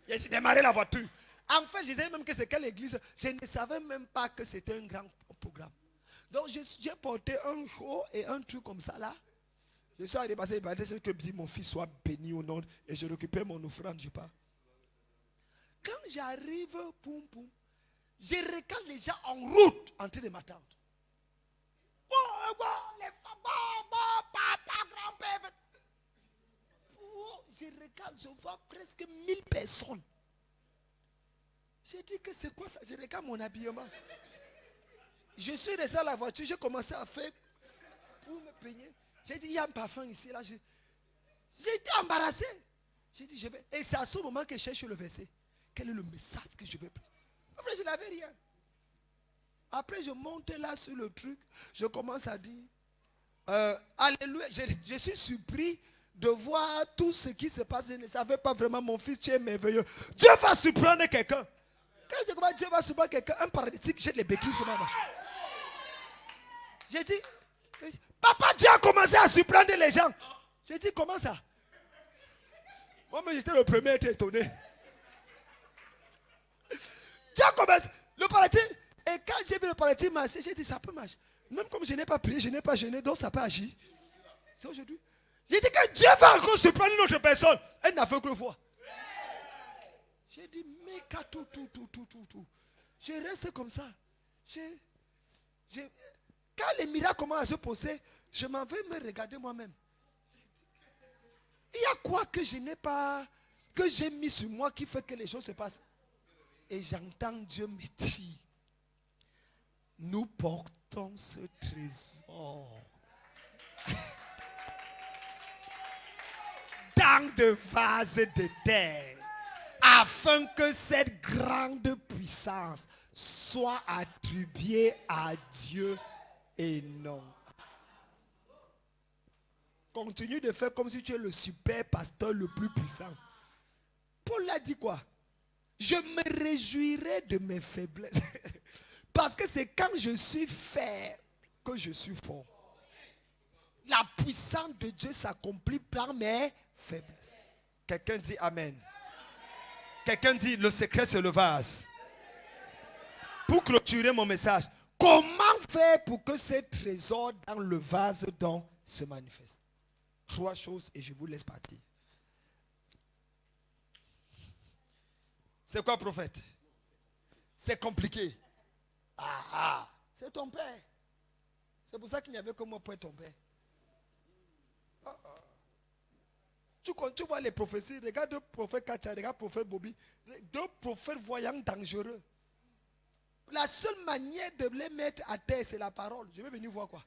J'ai démarré la voiture. En fait, je disais même que c'est quelle église. Je ne savais même pas que c'était un grand programme. Donc, j'ai porté un show et un truc comme ça là. Je suis allé passer que mon fils soit béni au nom. Et je récupère mon offrande, je pars. Quand j'arrive, poum, poum, je regarde les gens en route en train de m'attendre. Les femmes, papa, grand-père. Je regarde, je vois presque 1000 personnes. J'ai dit que c'est quoi ça? Je regarde mon habillement. Je suis resté dans la voiture, j'ai commencé à faire pour me peigner. J'ai dit, il y a un parfum ici, là. J'ai été embarrassé. J'ai dit, je vais. Et c'est à ce moment que je cherche le verset. Quel est le message que je vais prendre? En fait, je n'avais rien. Après, je monte là sur le truc. Je commence à dire, alléluia. Je suis surpris de voir tout ce qui se passe. Je ne savais pas vraiment, mon fils, tu es merveilleux. Dieu va surprendre quelqu'un. Quand je commence, Dieu va surprendre quelqu'un, un paralytique jette les béquilles sur ma marche. J'ai dit, papa, Dieu a commencé à surprendre les gens. J'ai dit, comment ça? Moi, j'étais le premier à être étonné. Dieu a commencé, le paralytique, et quand j'ai vu le paralytique marcher, j'ai dit, ça peut marcher. Même comme je n'ai pas prié, je n'ai pas gêné, donc ça peut agir. C'est aujourd'hui. J'ai dit que Dieu va encore surprendre une autre personne. Elle n'a fait que le voir. J'ai dit, mais qu'à tout. Je reste comme ça. Quand les miracles commencent à se poser, je m'en vais me regarder moi-même. Il y a quoi que je n'ai pas, que j'ai mis sur moi qui fait que les choses se passent? Et j'entends Dieu me dire, nous portons ce trésor dans de vases de terre, afin que cette grande puissance soit attribuée à Dieu et non. Continue de faire comme si tu es le super pasteur le plus puissant. Paul a dit quoi? Je me réjouirai de mes faiblesses. Parce que c'est quand je suis faible que je suis fort. La puissance de Dieu s'accomplit par mes faiblesses. Quelqu'un dit Amen. Quelqu'un dit le secret c'est le vase. Pour clôturer mon message, comment faire pour que ce trésor dans le vase donc se manifeste? 3 choses et je vous laisse partir. C'est quoi, prophète? C'est compliqué. C'est ton père. C'est pour ça qu'il n'y avait que moi pour être ton père. Tu vois les prophéties, regarde le prophète Katia, regarde le prophète Bobby, 2 prophètes voyants dangereux. La seule manière de les mettre à terre, c'est la parole. Je vais venir voir quoi.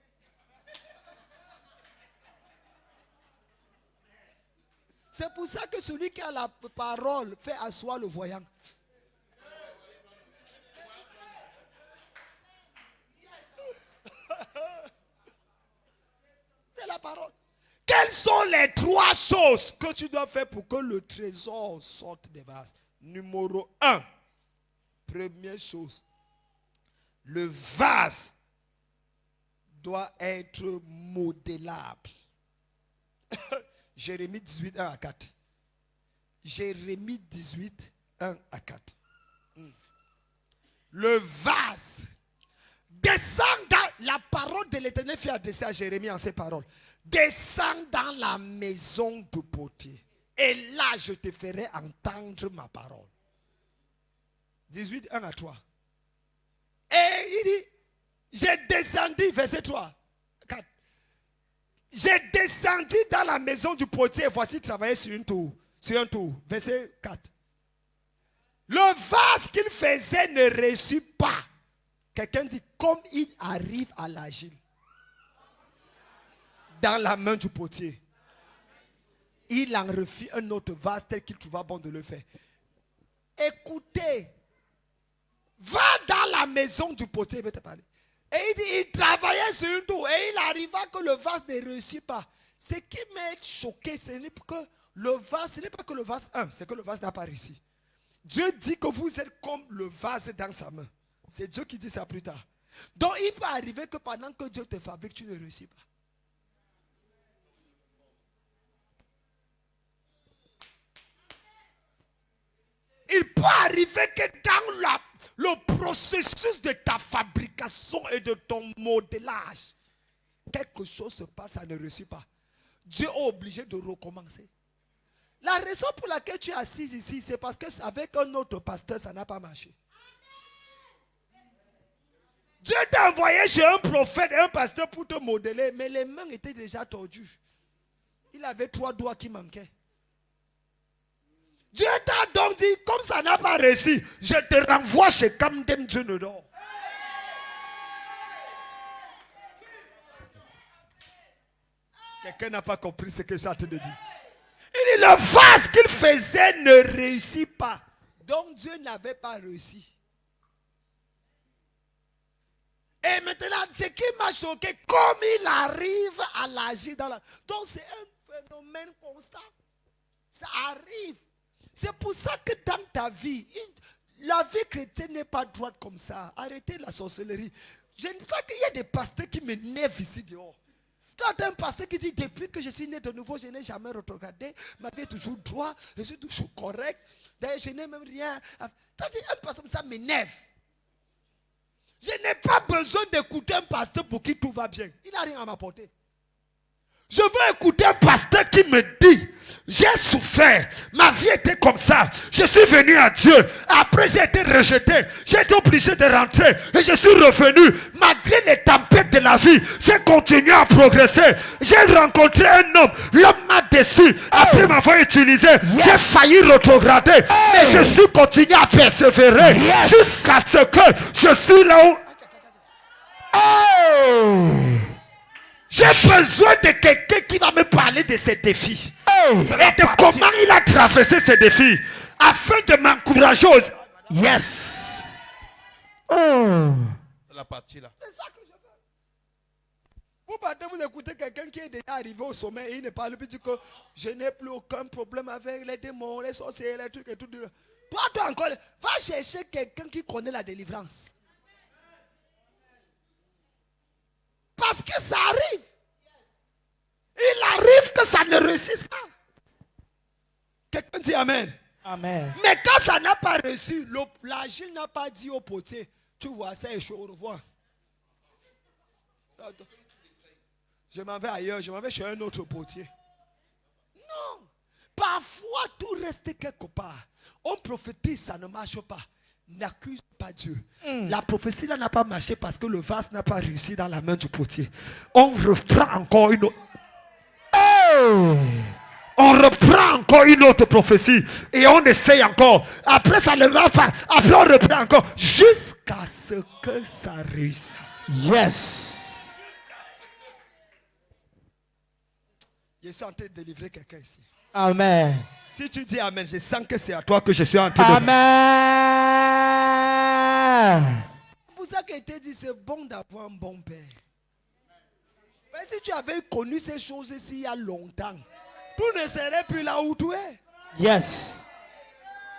C'est pour ça que celui qui a la parole fait asseoir le voyant. parole. Quelles sont les 3 choses que tu dois faire pour que le trésor sorte des vases? Numéro 1. Première chose. Le vase doit être modélable. Jérémie 18, 1 à 4. Jérémie 18, 1 à 4. Le vase descend dans la parole de l'Éternel fait adresser à Jérémie en ces paroles. Descends dans la maison du potier. Et là, je te ferai entendre ma parole. 18, 1 à 3. Et il dit, j'ai descendu, verset 3, 4. J'ai descendu dans la maison du potier et voici travailler sur un tour. Verset 4. Le vase qu'il faisait ne réussit pas. Quelqu'un dit, comme il arrive à l'agile. Dans la main du potier. Il en refit un autre vase tel qu'il trouva bon de le faire. Écoutez. Va dans la maison du potier, il veut te parler. Et il dit, il travaillait sur une tour. Et il arriva que le vase ne réussit pas. Ce qui m'a choqué, ce n'est pas que le vase 1, c'est que le vase n'a pas réussi. Dieu dit que vous êtes comme le vase dans sa main. C'est Dieu qui dit ça plus tard. Donc il peut arriver que pendant que Dieu te fabrique, tu ne réussis pas. Il peut arriver que dans le processus de ta fabrication et de ton modélage, quelque chose se passe, ça ne réussit pas. Dieu est obligé de recommencer. La raison pour laquelle tu es assis ici, c'est parce qu'avec un autre pasteur, ça n'a pas marché. Dieu t'a envoyé chez un prophète et un pasteur pour te modeler, mais les mains étaient déjà tordues. Il avait 3 doigts qui manquaient. Dieu t'a donc dit, comme ça n'a pas réussi, je te renvoie chez Kamdem Dieu ne dort. Quelqu'un n'a pas compris ce que j'ai en train de dire. Il dit, le vase qu'il faisait ne réussit pas. Donc Dieu n'avait pas réussi. Et maintenant, ce qui m'a choqué, comme il arrive à l'agir dans la... Donc c'est un phénomène constant. Ça arrive. C'est pour ça que dans ta vie, la vie chrétienne n'est pas droite comme ça. Arrêtez la sorcellerie. Je ne sais qu'il y a des pasteurs qui m'énervent ici dehors. Tu as un pasteur qui dit, depuis que je suis né de nouveau, je n'ai jamais rétrogradé. Ma vie est toujours droite, je suis toujours correct. D'ailleurs, je n'ai même rien. Un pasteur comme ça m'énerve. Je n'ai pas besoin d'écouter un pasteur pour qui tout va bien. Il n'a rien à m'apporter. Je veux écouter un pasteur qui me dit, j'ai souffert, ma vie était comme ça, je suis venu à Dieu, après j'ai été rejeté, j'ai été obligé de rentrer et je suis revenu, malgré les tempêtes de la vie, j'ai continué à progresser, j'ai rencontré un homme, l'homme m'a déçu, après m'avoir utilisé, j'ai failli rétrograder, mais je suis continué à persévérer, jusqu'à ce que je suis là où... J'ai besoin de quelqu'un qui va me parler de ces défis. Et de comment il a traversé ces défis. Afin de m'encourager aux... Yes. C'est la partie là. C'est ça que je veux. Vous partez, vous écoutez quelqu'un qui est déjà arrivé au sommet et il ne parle plus, dit que je n'ai plus aucun problème avec les démons, les sorciers, les trucs et tout. Toi encore, va chercher quelqu'un qui connaît la délivrance. Parce que ça arrive. Il arrive que ça ne réussisse pas. Quelqu'un dit Amen. Amen. Mais quand ça n'a pas réussi, l'agile n'a pas dit au potier, tu vois ça échouer, au revoir. Je m'en vais ailleurs, je m'en vais chez un autre potier. Non. Parfois, tout reste quelque part. On prophétise, ça ne marche pas. N'accuse pas Dieu. La prophétie là n'a pas marché parce que le vase n'a pas réussi dans la main du potier. On reprend encore une autre. On reprend encore une autre prophétie et on essaye encore. Après ça ne va pas. Après on reprend encore jusqu'à ce que ça réussisse. Yes. Je suis en train de délivrer quelqu'un ici. Amen. Si tu dis Amen, je sens que c'est à toi que je suis en train de... Amen. C'est pour ça qu'il était dit, c'est bon d'avoir un bon père. Mais si tu avais connu ces choses-ci il y a longtemps, tout ne serait plus là où tu es. Yes.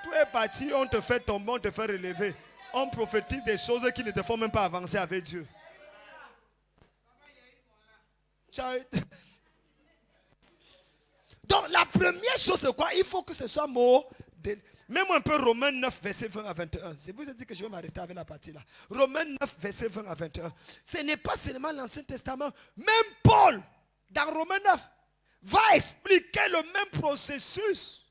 Tu es parti, on te fait tomber, on te fait relever. On prophétise des choses qui ne te font même pas avancer avec Dieu. Donc la première chose c'est quoi? Il faut que ce soit mot. Même un peu Romains 9, verset 20 à 21. Je vous ai dit que je vais m'arrêter avec la partie là. Romains 9, verset 20 à 21. Ce n'est pas seulement l'Ancien Testament. Même Paul, dans Romains 9, va expliquer le même processus.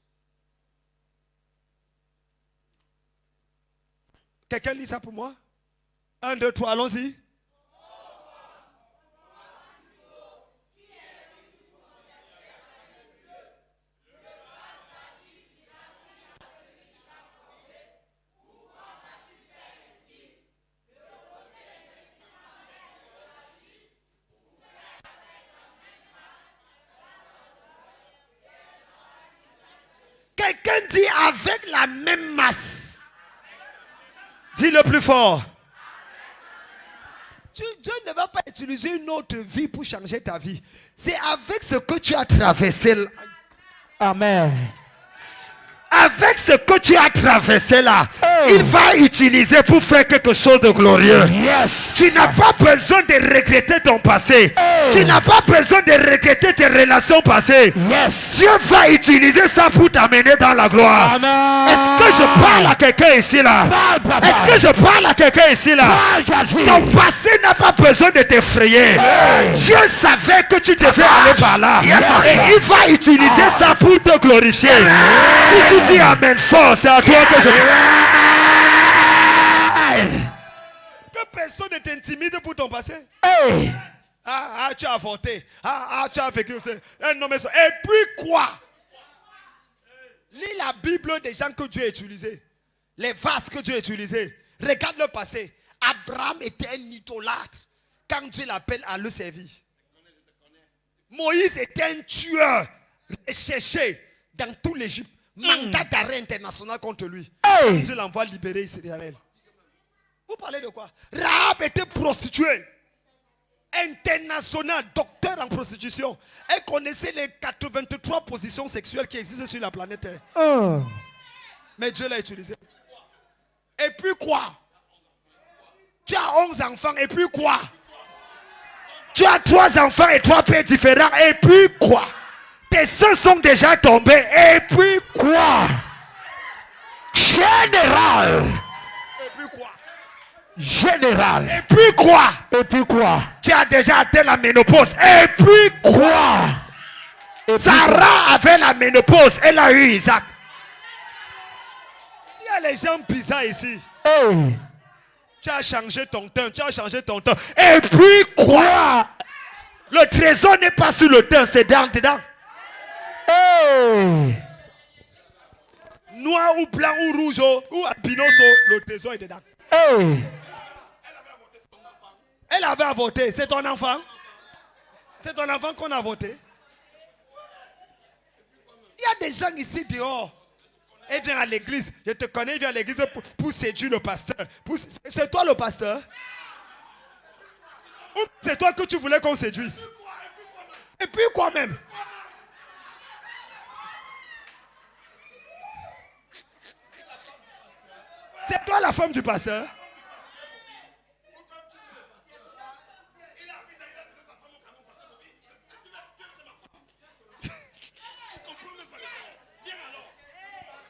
Quelqu'un lit ça pour moi? 1, 2, 3, allons-y. Quelqu'un dit avec la même masse. Dis le plus fort. Dieu ne va pas utiliser une autre vie pour changer ta vie. C'est avec ce que tu as traversé. Amen. Avec ce que tu as traversé là, il va utiliser pour faire quelque chose de glorieux. Yes. Tu n'as pas besoin de regretter ton passé. Tu n'as pas besoin de regretter tes relations passées. Yes. Dieu va utiliser ça pour t'amener dans la gloire. Amen. Est-ce que je parle à quelqu'un ici là? Est-ce que je parle à quelqu'un ici là? Ton passé n'a pas besoin de t'effrayer. Dieu savait que tu devais aller par là. Et il va utiliser ça pour te glorifier. Si tu dis amen fort, c'est à toi que je... Que personne ne t'intimide pour ton passé. Hey. Tu as avorté. Tu as vécu. Et puis quoi? Lis la Bible des gens que Dieu a utilisés. Les vases que Dieu a utilisés. Regarde le passé. Abraham était un idolâtre quand Dieu l'appelle à le servir. Moïse était un tueur recherché dans tout l'Égypte. Mandat d'arrêt international contre lui. Dieu l'envoie libérer Israël. Vous parlez de quoi? Rahab était prostituée. Internationale, docteur en prostitution. Elle connaissait les 83 positions sexuelles qui existent sur la planète Terre. Mais Dieu l'a utilisé. Et puis quoi? Tu as 11 enfants et puis quoi? Tu as 3 enfants et 3 pères différents et puis quoi? Tes seins sont déjà tombés et puis quoi? Général. Et puis quoi? Général. Et puis quoi? Et puis quoi? Tu as déjà atteint la ménopause. Et puis quoi? Sarah avait la ménopause. Elle a eu Isaac. Il y a les gens bizarres ici. Hey. Tu as changé ton teint. Tu as changé ton teint. Et puis quoi? Le trésor n'est pas sur le teint, c'est dedans. Hey. Noir ou blanc ou rouge ou albinoso, le trésor est dedans. Hey. Elle avait avorté. C'est ton enfant? C'est ton enfant qu'on a voté? Il y a des gens ici dehors. Elle vient à l'église. Je te connais, elle vient à l'église pour séduire le pasteur. C'est toi le pasteur? Ou c'est toi que tu voulais qu'on séduise? Et puis quoi même? C'est toi la femme du pasteur?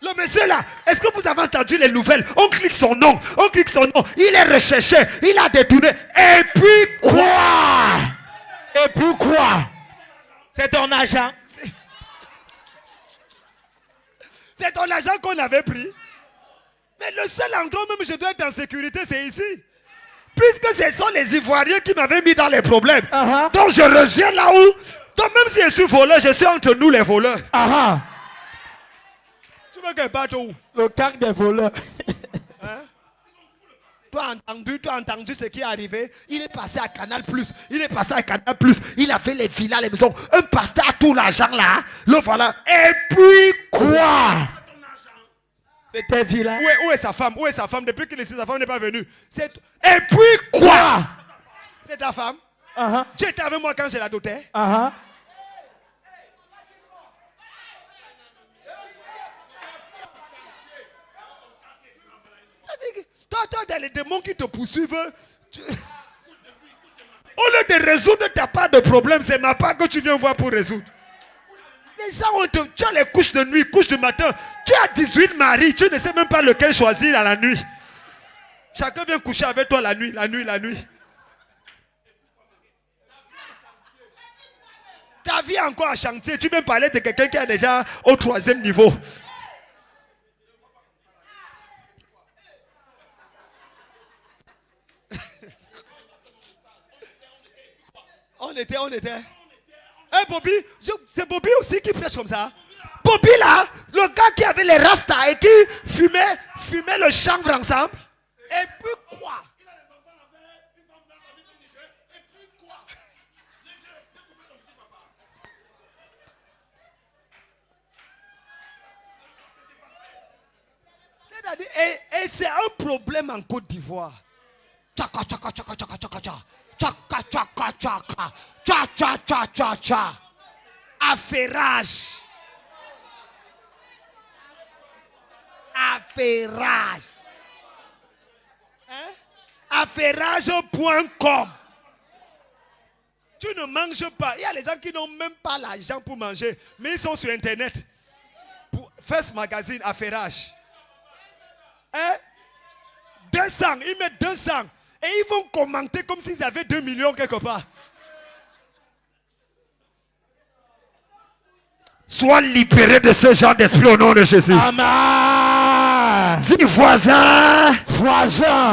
Le monsieur là, est-ce que vous avez entendu les nouvelles? On clique son nom, il est recherché, il a détourné. Et puis quoi? Et puis quoi? C'est ton argent. C'est ton argent qu'on avait pris. Mais le seul endroit même où je dois être en sécurité, c'est ici. Puisque ce sont les Ivoiriens qui m'avaient mis dans les problèmes. Uh-huh. Donc je reviens là où. Donc même si je suis voleur, je suis entre nous les voleurs. Uh-huh. Tu veux qu'elle parte où? Le cac des voleurs. Hein? Tu as entendu ce qui est arrivé? Il est passé à Canal+. Il a fait les villas, les maisons. Un pasteur a tout l'argent là. Le voilà. Et puis quoi? C'était vilain. Où est sa femme? Depuis que sa femme n'est pas venue. Et puis quoi? C'est ta femme? Dieu était avec moi quand je l'adoptais. Toi, dans les démons qui te poursuivent, au lieu de résoudre ta part de problème, c'est ma part que tu viens voir pour résoudre. Les gens tu as les couches de nuit, couches de matin. Tu as 18 maris, tu ne sais même pas lequel choisir à la nuit. Chacun vient coucher avec toi la nuit. Ta vie est encore à chantier. Tu viens parler de quelqu'un qui est déjà au 3e niveau. On était. Hey Bobby, c'est Bobby aussi qui prêche comme ça. Bobby là, le gars qui avait les rastas et qui fumait le chanvre ensemble. Et puis quoi? C'est-à-dire, et c'est un problème en Côte d'Ivoire. Tchaka, tchaka, tchaka, tchaka, tchaka, tchaka. Tchaka, tchaka, tchaka. Tcha, tcha, tcha, tcha, tcha. Affairage. Affairage. Affairage.com. Tu ne manges pas. Il y a les gens qui n'ont même pas l'argent pour manger, mais ils sont sur Internet. Pour First Magazine, affairage. 200, ils mettent 200. Et ils vont commenter comme s'ils avaient 2 millions quelque part. Sois libéré de ce genre d'esprit au nom de Jésus. Amen. Dis voisin,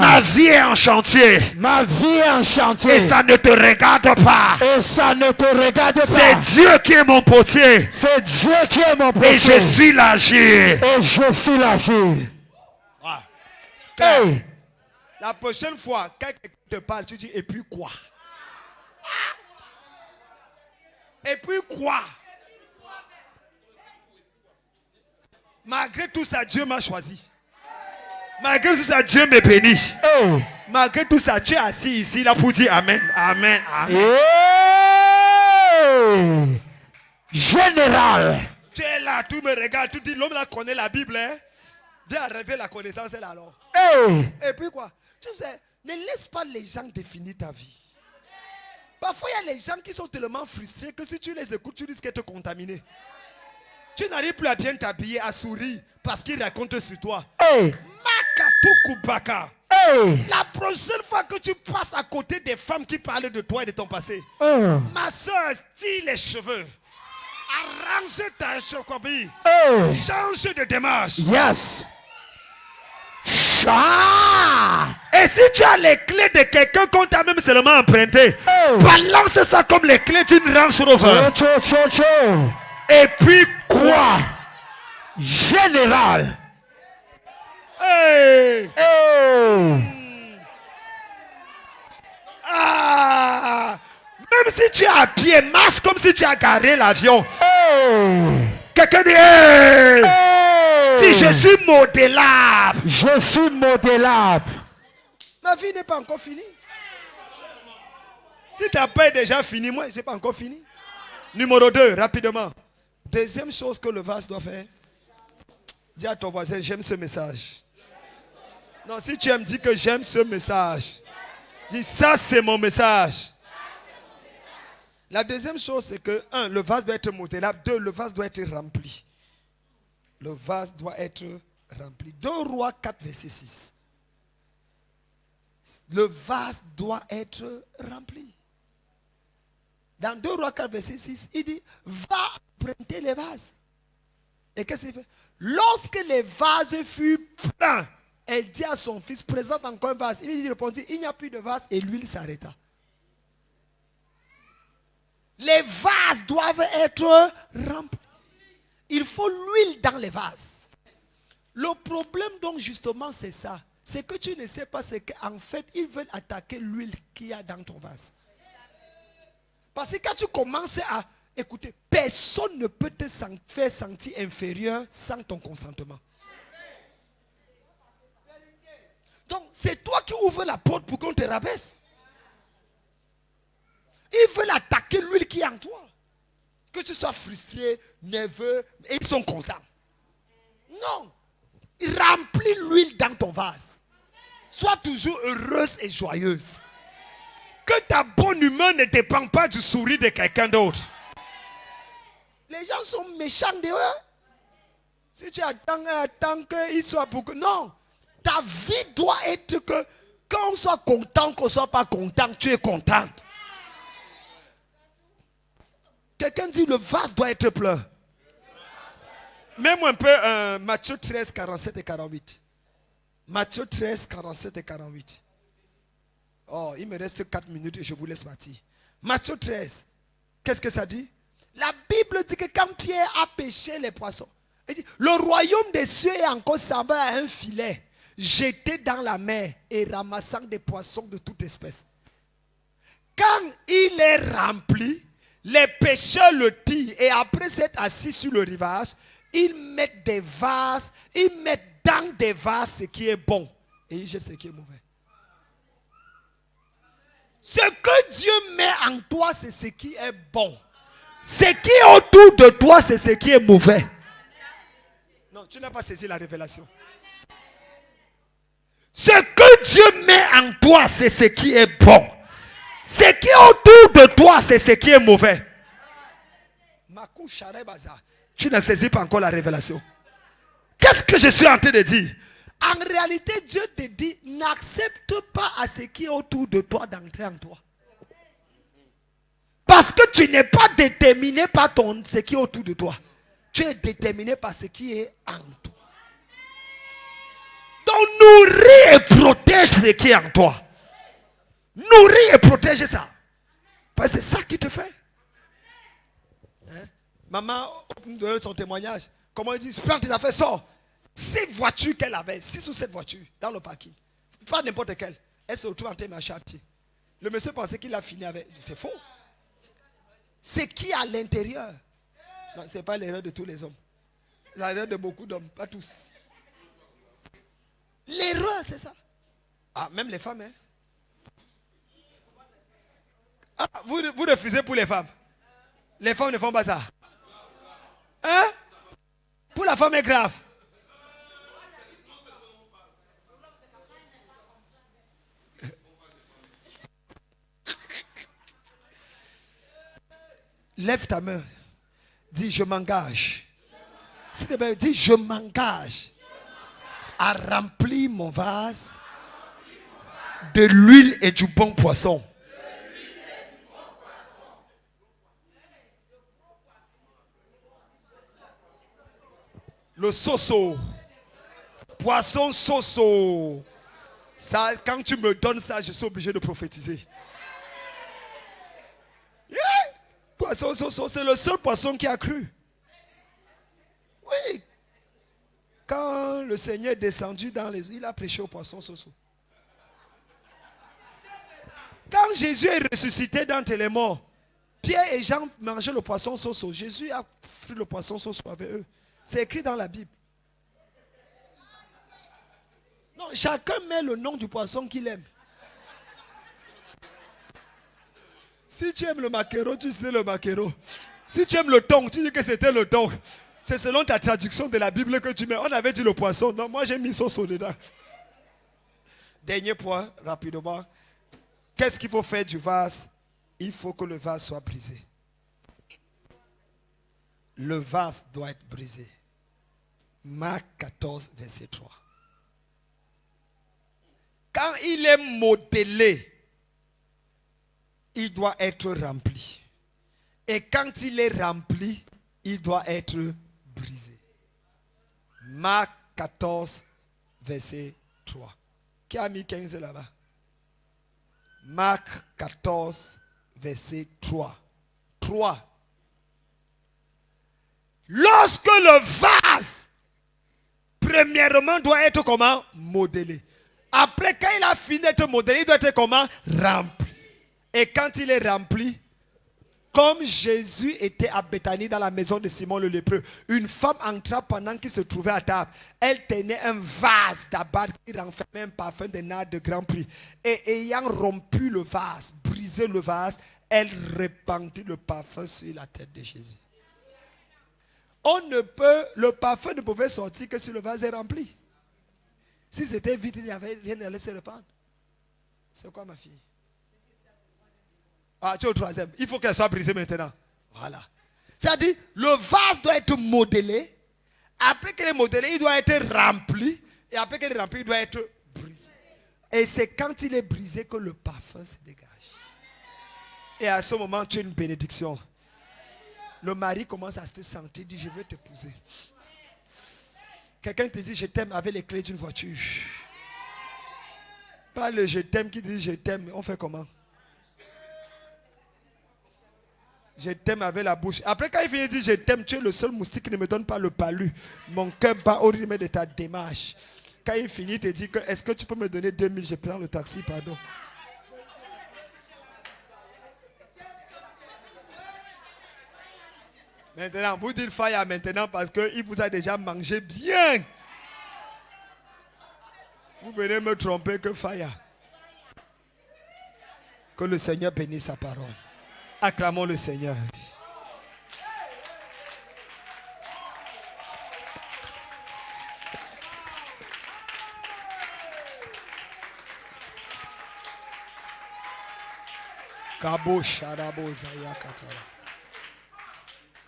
ma vie est en chantier. Et ça ne te regarde pas. C'est Dieu qui est mon potier. Et je suis l'agir. Hey. La prochaine fois, quand quelqu'un te parle, tu dis et puis quoi? Et puis quoi? Malgré tout ça, Dieu m'a choisi. Malgré tout ça, Dieu me bénit. Malgré tout ça, tu es assis ici là pour dire Amen, Amen, Amen. Général. Tu es là, tu me regardes, tu dis l'homme là connaît la Bible. Hein? Viens rêver la connaissance là alors. Et puis quoi? Tu sais, ne laisse pas les gens définir ta vie. Parfois, il y a les gens qui sont tellement frustrés que si tu les écoutes, tu risques de te contaminer. Tu n'arrives plus à bien t'habiller, à sourire, parce qu'ils racontent sur toi. Makatoukubaka. La prochaine fois que tu passes à côté des femmes qui parlent de toi et de ton passé, ma soeur, style les cheveux. Arrange ta chocobie. Change de démarche. Yes. Et si tu as les clés de quelqu'un qu'on t'a même seulement emprunté, balance ça comme les clés d'une Range Rover. Et puis quoi? Général. Même si tu es à pied, marche comme si tu as garé l'avion. Quelqu'un dit si je suis modélable. Je suis modélable. Ma vie n'est pas encore finie. Si ta paix est déjà finie, moi, c'est pas encore fini. Numéro 2, rapidement. Deuxième chose que le vase doit faire. Dis à ton voisin, j'aime ce message. Non, si tu aimes, dis que j'aime ce message. Dis, ça c'est mon message. La deuxième chose, c'est que, 1, le vase doit être modélable. 2, le vase doit être rempli. Le vase doit être rempli. 2 Rois 4, verset 6. Le vase doit être rempli. Dans 2 Rois 4, verset 6, il dit, va emprunter les vases. Et qu'est-ce qu'il fait? Lorsque les vases furent pleins, elle dit à son fils, présente encore un vase. Il lui répondit, il n'y a plus de vase, et l'huile s'arrêta. Les vases doivent être remplis. Il faut l'huile dans les vases. Le problème donc justement c'est ça. C'est que tu ne sais pas ce qu'en fait ils veulent attaquer l'huile qu'il y a dans ton vase. Parce que quand tu commences à écouter, personne ne peut te faire sentir inférieur sans ton consentement. Donc c'est toi qui ouvres la porte pour qu'on te rabaisse. Ils veulent attaquer l'huile qui est en toi. Que tu sois frustré, nerveux, et ils sont contents. Non. Remplis l'huile dans ton vase. Sois toujours heureuse et joyeuse. Que ta bonne humeur ne dépend pas du sourire de quelqu'un d'autre. Les gens sont méchants dehors. Si tu attends qu'ils soient pour que... Non. Ta vie doit être que quand on soit content, qu'on ne soit pas content, tu es contente. Quelqu'un dit le vase doit être plein. Mets-moi un peu Matthieu 13, 47 et 48. Matthieu 13, 47 et 48. Oh, il me reste 4 minutes et je vous laisse partir. Matthieu 13, qu'est-ce que ça dit? La Bible dit que quand Pierre a pêché les poissons, il dit, le royaume des cieux est encore semblable à un filet jeté dans la mer et ramassant des poissons de toute espèce. Quand il est rempli, les pêcheurs le tirent et après s'être assis sur le rivage, ils mettent des vases, ils mettent dans des vases ce qui est bon et ils jettent ce qui est mauvais. Ce que Dieu met en toi, c'est ce qui est bon. Ce qui est autour de toi, c'est ce qui est mauvais. Non, tu n'as pas saisi la révélation. Ce que Dieu met en toi, c'est ce qui est bon. Ce qui est autour de toi, c'est ce qui est mauvais. Tu n'as saisi pas encore la révélation. Qu'est-ce que je suis en train de dire? En réalité, Dieu te dit, n'accepte pas à ce qui est autour de toi d'entrer en toi. Parce que tu n'es pas déterminé par ce qui est autour de toi. Tu es déterminé par ce qui est en toi. Donc nourris et protège ce qui est en toi. Nourris et protège ça. Parce que c'est ça qui te fait. Hein? Maman nous donne son témoignage. Comment il dit, prends tes affaires, sors. 6 voitures qu'elle avait, 6 ou 7 voitures dans le parking. Pas n'importe quelle. Elle se retrouve en train de marcher à pied. Le monsieur pensait qu'il a fini avec. C'est faux. C'est qui à l'intérieur. Non, ce n'est pas l'erreur de tous les hommes. L'erreur de beaucoup d'hommes, pas tous. L'erreur, c'est ça. Ah, même les femmes, hein. Ah, vous refusez pour les femmes. Les femmes ne font pas ça. Hein? Pour la femme est grave. Lève ta main. Dis, je m'engage. S'il te plaît, dis, je m'engage à remplir mon vase de l'huile et du bon poisson. Le soso. Poisson soso. Ça, quand tu me donnes ça, je suis obligé de prophétiser. Yeah. Poisson soso, c'est le seul poisson qui a cru. Oui. Quand le Seigneur est descendu dans les eaux, il a prêché au poisson soso. Quand Jésus est ressuscité d'entre les morts, Pierre et Jean mangeaient le poisson soso. Jésus a pris le poisson soso avec eux. C'est écrit dans la Bible. Non, chacun met le nom du poisson qu'il aime. Si tu aimes le maquereau, tu sais le maquereau. Si tu aimes le thon, tu dis que c'était le thon. C'est selon ta traduction de la Bible que tu mets. On avait dit le poisson. Non, moi j'ai mis soso dedans. Dernier point, rapidement. Qu'est-ce qu'il faut faire du vase? Il faut que le vase soit brisé. Le vase doit être brisé. Marc 14, verset 3. Quand il est modelé, il doit être rempli. Et quand il est rempli, il doit être brisé. Marc 14, verset 3. Qui a mis 15 là-bas? Marc 14, verset 3. 3. Lorsque le vase, premièrement, doit être comment? Modelé. Après, quand il a fini d'être modélé, il doit être comment? Rempli. Et quand il est rempli, comme Jésus était à Béthanie dans la maison de Simon le lépreux, une femme entra pendant qu'il se trouvait à table. Elle tenait un vase d'abat qui renfermait un parfum de nard de grand prix. Et ayant rompu le vase, brisé le vase, elle répandit le parfum sur la tête de Jésus. Le parfum ne pouvait sortir que si le vase est rempli. Si c'était vide, il n'y avait rien à laisser répandre. C'est quoi ma fille? Ah, tu es au troisième. Il faut qu'elle soit brisée maintenant. Voilà. C'est-à-dire, le vase doit être modelé. Après qu'il est modelé, il doit être rempli. Et après qu'il est rempli, il doit être brisé. Et c'est quand il est brisé que le parfum se dégage. Et à ce moment, tu as une bénédiction. Le mari commence à se sentir, dit, je veux t'épouser. Quelqu'un te dit, je t'aime avec les clés d'une voiture. Pas le je t'aime qui dit, je t'aime. On fait comment? Je t'aime avec la bouche. Après, quand il finit de dire, je t'aime, tu es le seul moustique qui ne me donne pas le palu. Mon cœur bat au rythme de ta démarche. Quand il finit, il te dit, est-ce que tu peux me donner 2000? Je prends le taxi, pardon. Maintenant, vous dites fire maintenant parce qu'il vous a déjà mangé bien. Vous venez me tromper que fire. Que le Seigneur bénisse sa parole. Acclamons le Seigneur.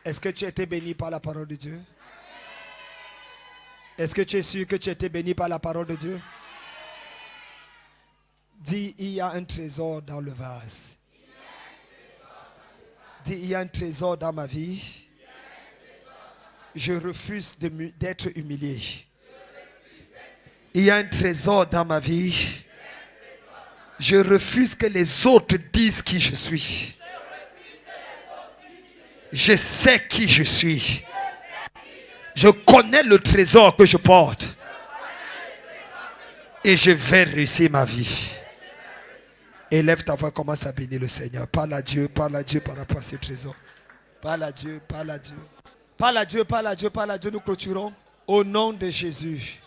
Est-ce que tu as été béni par la parole de Dieu? Est-ce que tu es sûr que tu as été béni par la parole de Dieu? Dis, il y a un trésor dans le vase. Dis, il y a un trésor dans ma vie. Je refuse d'être humilié. Il y a un trésor dans ma vie. Je refuse que les autres disent qui je suis. Je sais qui je suis. Je connais le trésor que je porte. Et je vais réussir ma vie. Élève ta voix, commence à bénir le Seigneur. Parle à Dieu par rapport à ce trésor. Parle à Dieu, parle à Dieu. Parle à Dieu, parle à Dieu, parle à Dieu. Nous clôturons. Au nom de Jésus.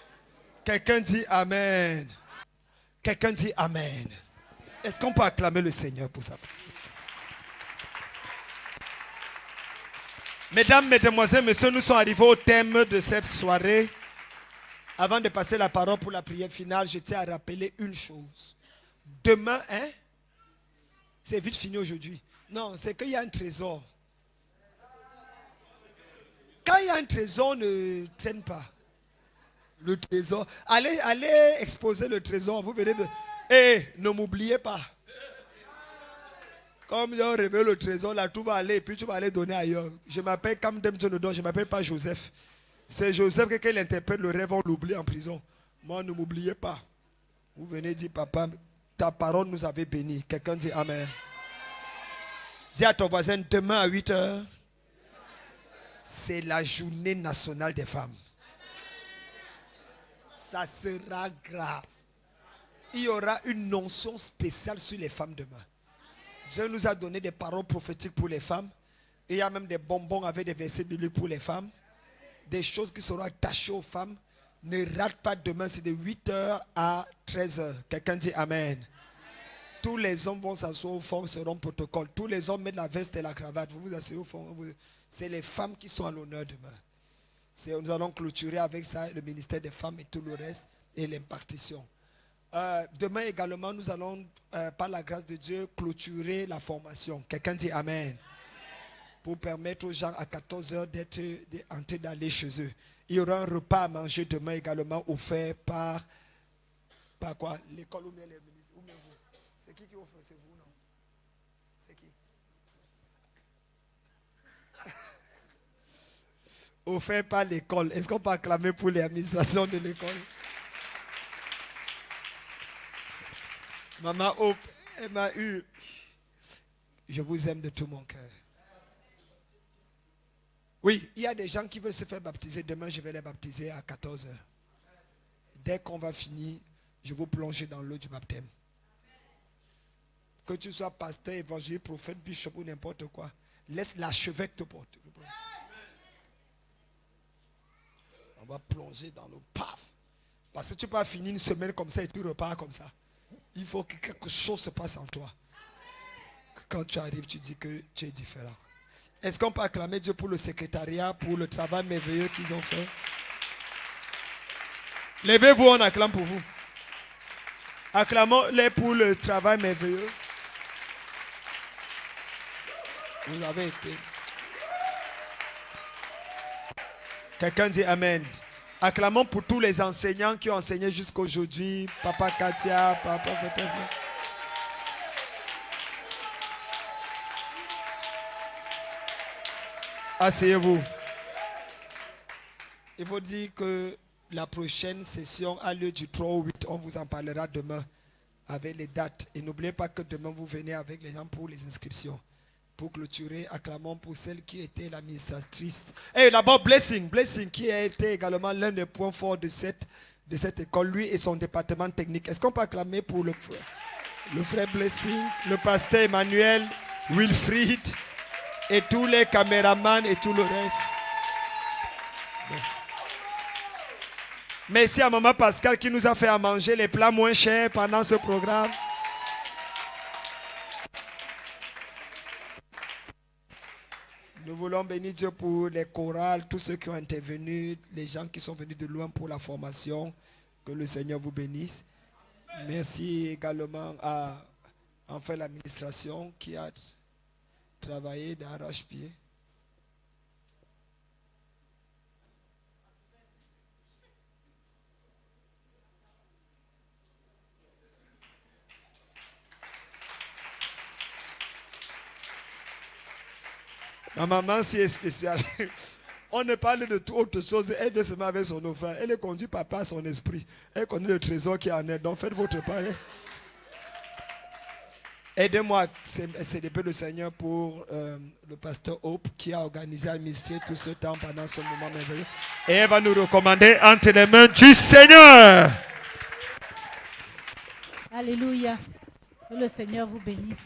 Quelqu'un dit Amen. Quelqu'un dit Amen. Est-ce qu'on peut acclamer le Seigneur pour ça? Mesdames, mesdemoiselles, messieurs, nous sommes arrivés au thème de cette soirée. Avant de passer la parole pour la prière finale, je tiens à rappeler une chose. Demain, c'est vite fini aujourd'hui. Non, c'est qu'il y a un trésor. Quand il y a un trésor, ne traîne pas. Le trésor. Allez exposer le trésor. Vous venez de... ne m'oubliez pas. Comme ils ont révélé le trésor, là, tout va aller et puis tu vas aller donner ailleurs. Je m'appelle Kamdem Djonodon, je ne m'appelle pas Joseph. C'est Joseph que quand il interprète le rêve, on l'oublie en prison. Moi, ne m'oubliez pas. Vous venez dire, papa, ta parole nous avait bénis. Quelqu'un dit Amen. Dis à ton voisin, demain à 8h, c'est la journée nationale des femmes. Ça sera grave. Il y aura une notion spéciale sur les femmes demain. Dieu nous a donné des paroles prophétiques pour les femmes. Il y a même des bonbons avec des versets bibliques pour les femmes. Des choses qui seront attachées aux femmes. Ne rate pas demain, c'est de 8h à 13h. Quelqu'un dit Amen. Tous les hommes vont s'asseoir au fond, seront protocole. Tous les hommes mettent la veste et la cravate. Vous vous asseyez au fond. C'est les femmes qui sont à l'honneur demain. Nous allons clôturer avec ça le ministère des femmes et tout le reste et l'impartition. Demain également, nous allons, par la grâce de Dieu, clôturer la formation. Quelqu'un dit Amen. Pour permettre aux gens à 14h d'être en train d'aller chez eux. Il y aura un repas à manger demain également offert par quoi? L'école ou bien les ministres. Ou bien vous. C'est qui offre? C'est vous, non? C'est qui? Offert par l'école. Est-ce qu'on peut acclamer pour l'administration de l'école? Maman Hope, elle m'a eu. Je vous aime de tout mon cœur. Oui, il y a des gens qui veulent se faire baptiser. Demain, je vais les baptiser à 14h. Dès qu'on va finir, je vais vous plonger dans l'eau du baptême. Que tu sois pasteur, évangéliste, prophète, bishop ou n'importe quoi, laisse l'archevêque te porter. On va plonger dans l'eau, paf. Parce que tu peux pas finir une semaine comme ça et tu repars comme ça. Il faut que quelque chose se passe en toi. Quand tu arrives, tu dis que tu es différent. Est-ce qu'on peut acclamer Dieu pour le secrétariat, pour le travail merveilleux qu'ils ont fait? Levez-vous, on acclame pour vous. Acclamons-les pour le travail merveilleux. Vous avez été. Quelqu'un dit Amen. Acclamons pour tous les enseignants qui ont enseigné jusqu'à aujourd'hui. Papa Katia, Papa Bethesda. Asseyez-vous. Il faut dire que la prochaine session a lieu du 3 au 8. On vous en parlera demain avec les dates. Et n'oubliez pas que demain, vous venez avec les gens pour les inscriptions. Pour clôturer, acclamons pour celle qui était l'administratrice. Et d'abord, Blessing, qui a été également l'un des points forts de cette école, lui et son département technique. Est-ce qu'on peut acclamer pour le frère Blessing, le pasteur Emmanuel, Wilfried, et tous les caméramans et tout le reste? Merci. Merci à Maman Pascal qui nous a fait à manger les plats moins chers pendant ce programme. Nous voulons bénir Dieu pour les chorales, tous ceux qui ont intervenu, les gens qui sont venus de loin pour la formation. Que le Seigneur vous bénisse. Merci également à l'administration qui a travaillé d'arrache-pied. Ma maman, si est spéciale. On ne parle de tout autre chose. Elle vient seulement avec son offrande. Elle est conduite par son esprit. Elle connaît le trésor qui en est. Donc faites votre part. Aidez-moi à célébrer le Seigneur pour le pasteur Hope qui a organisé, administré tout ce temps pendant ce moment merveilleux. Et elle va nous recommander entre les mains du Seigneur. Alléluia. Que le Seigneur vous bénisse.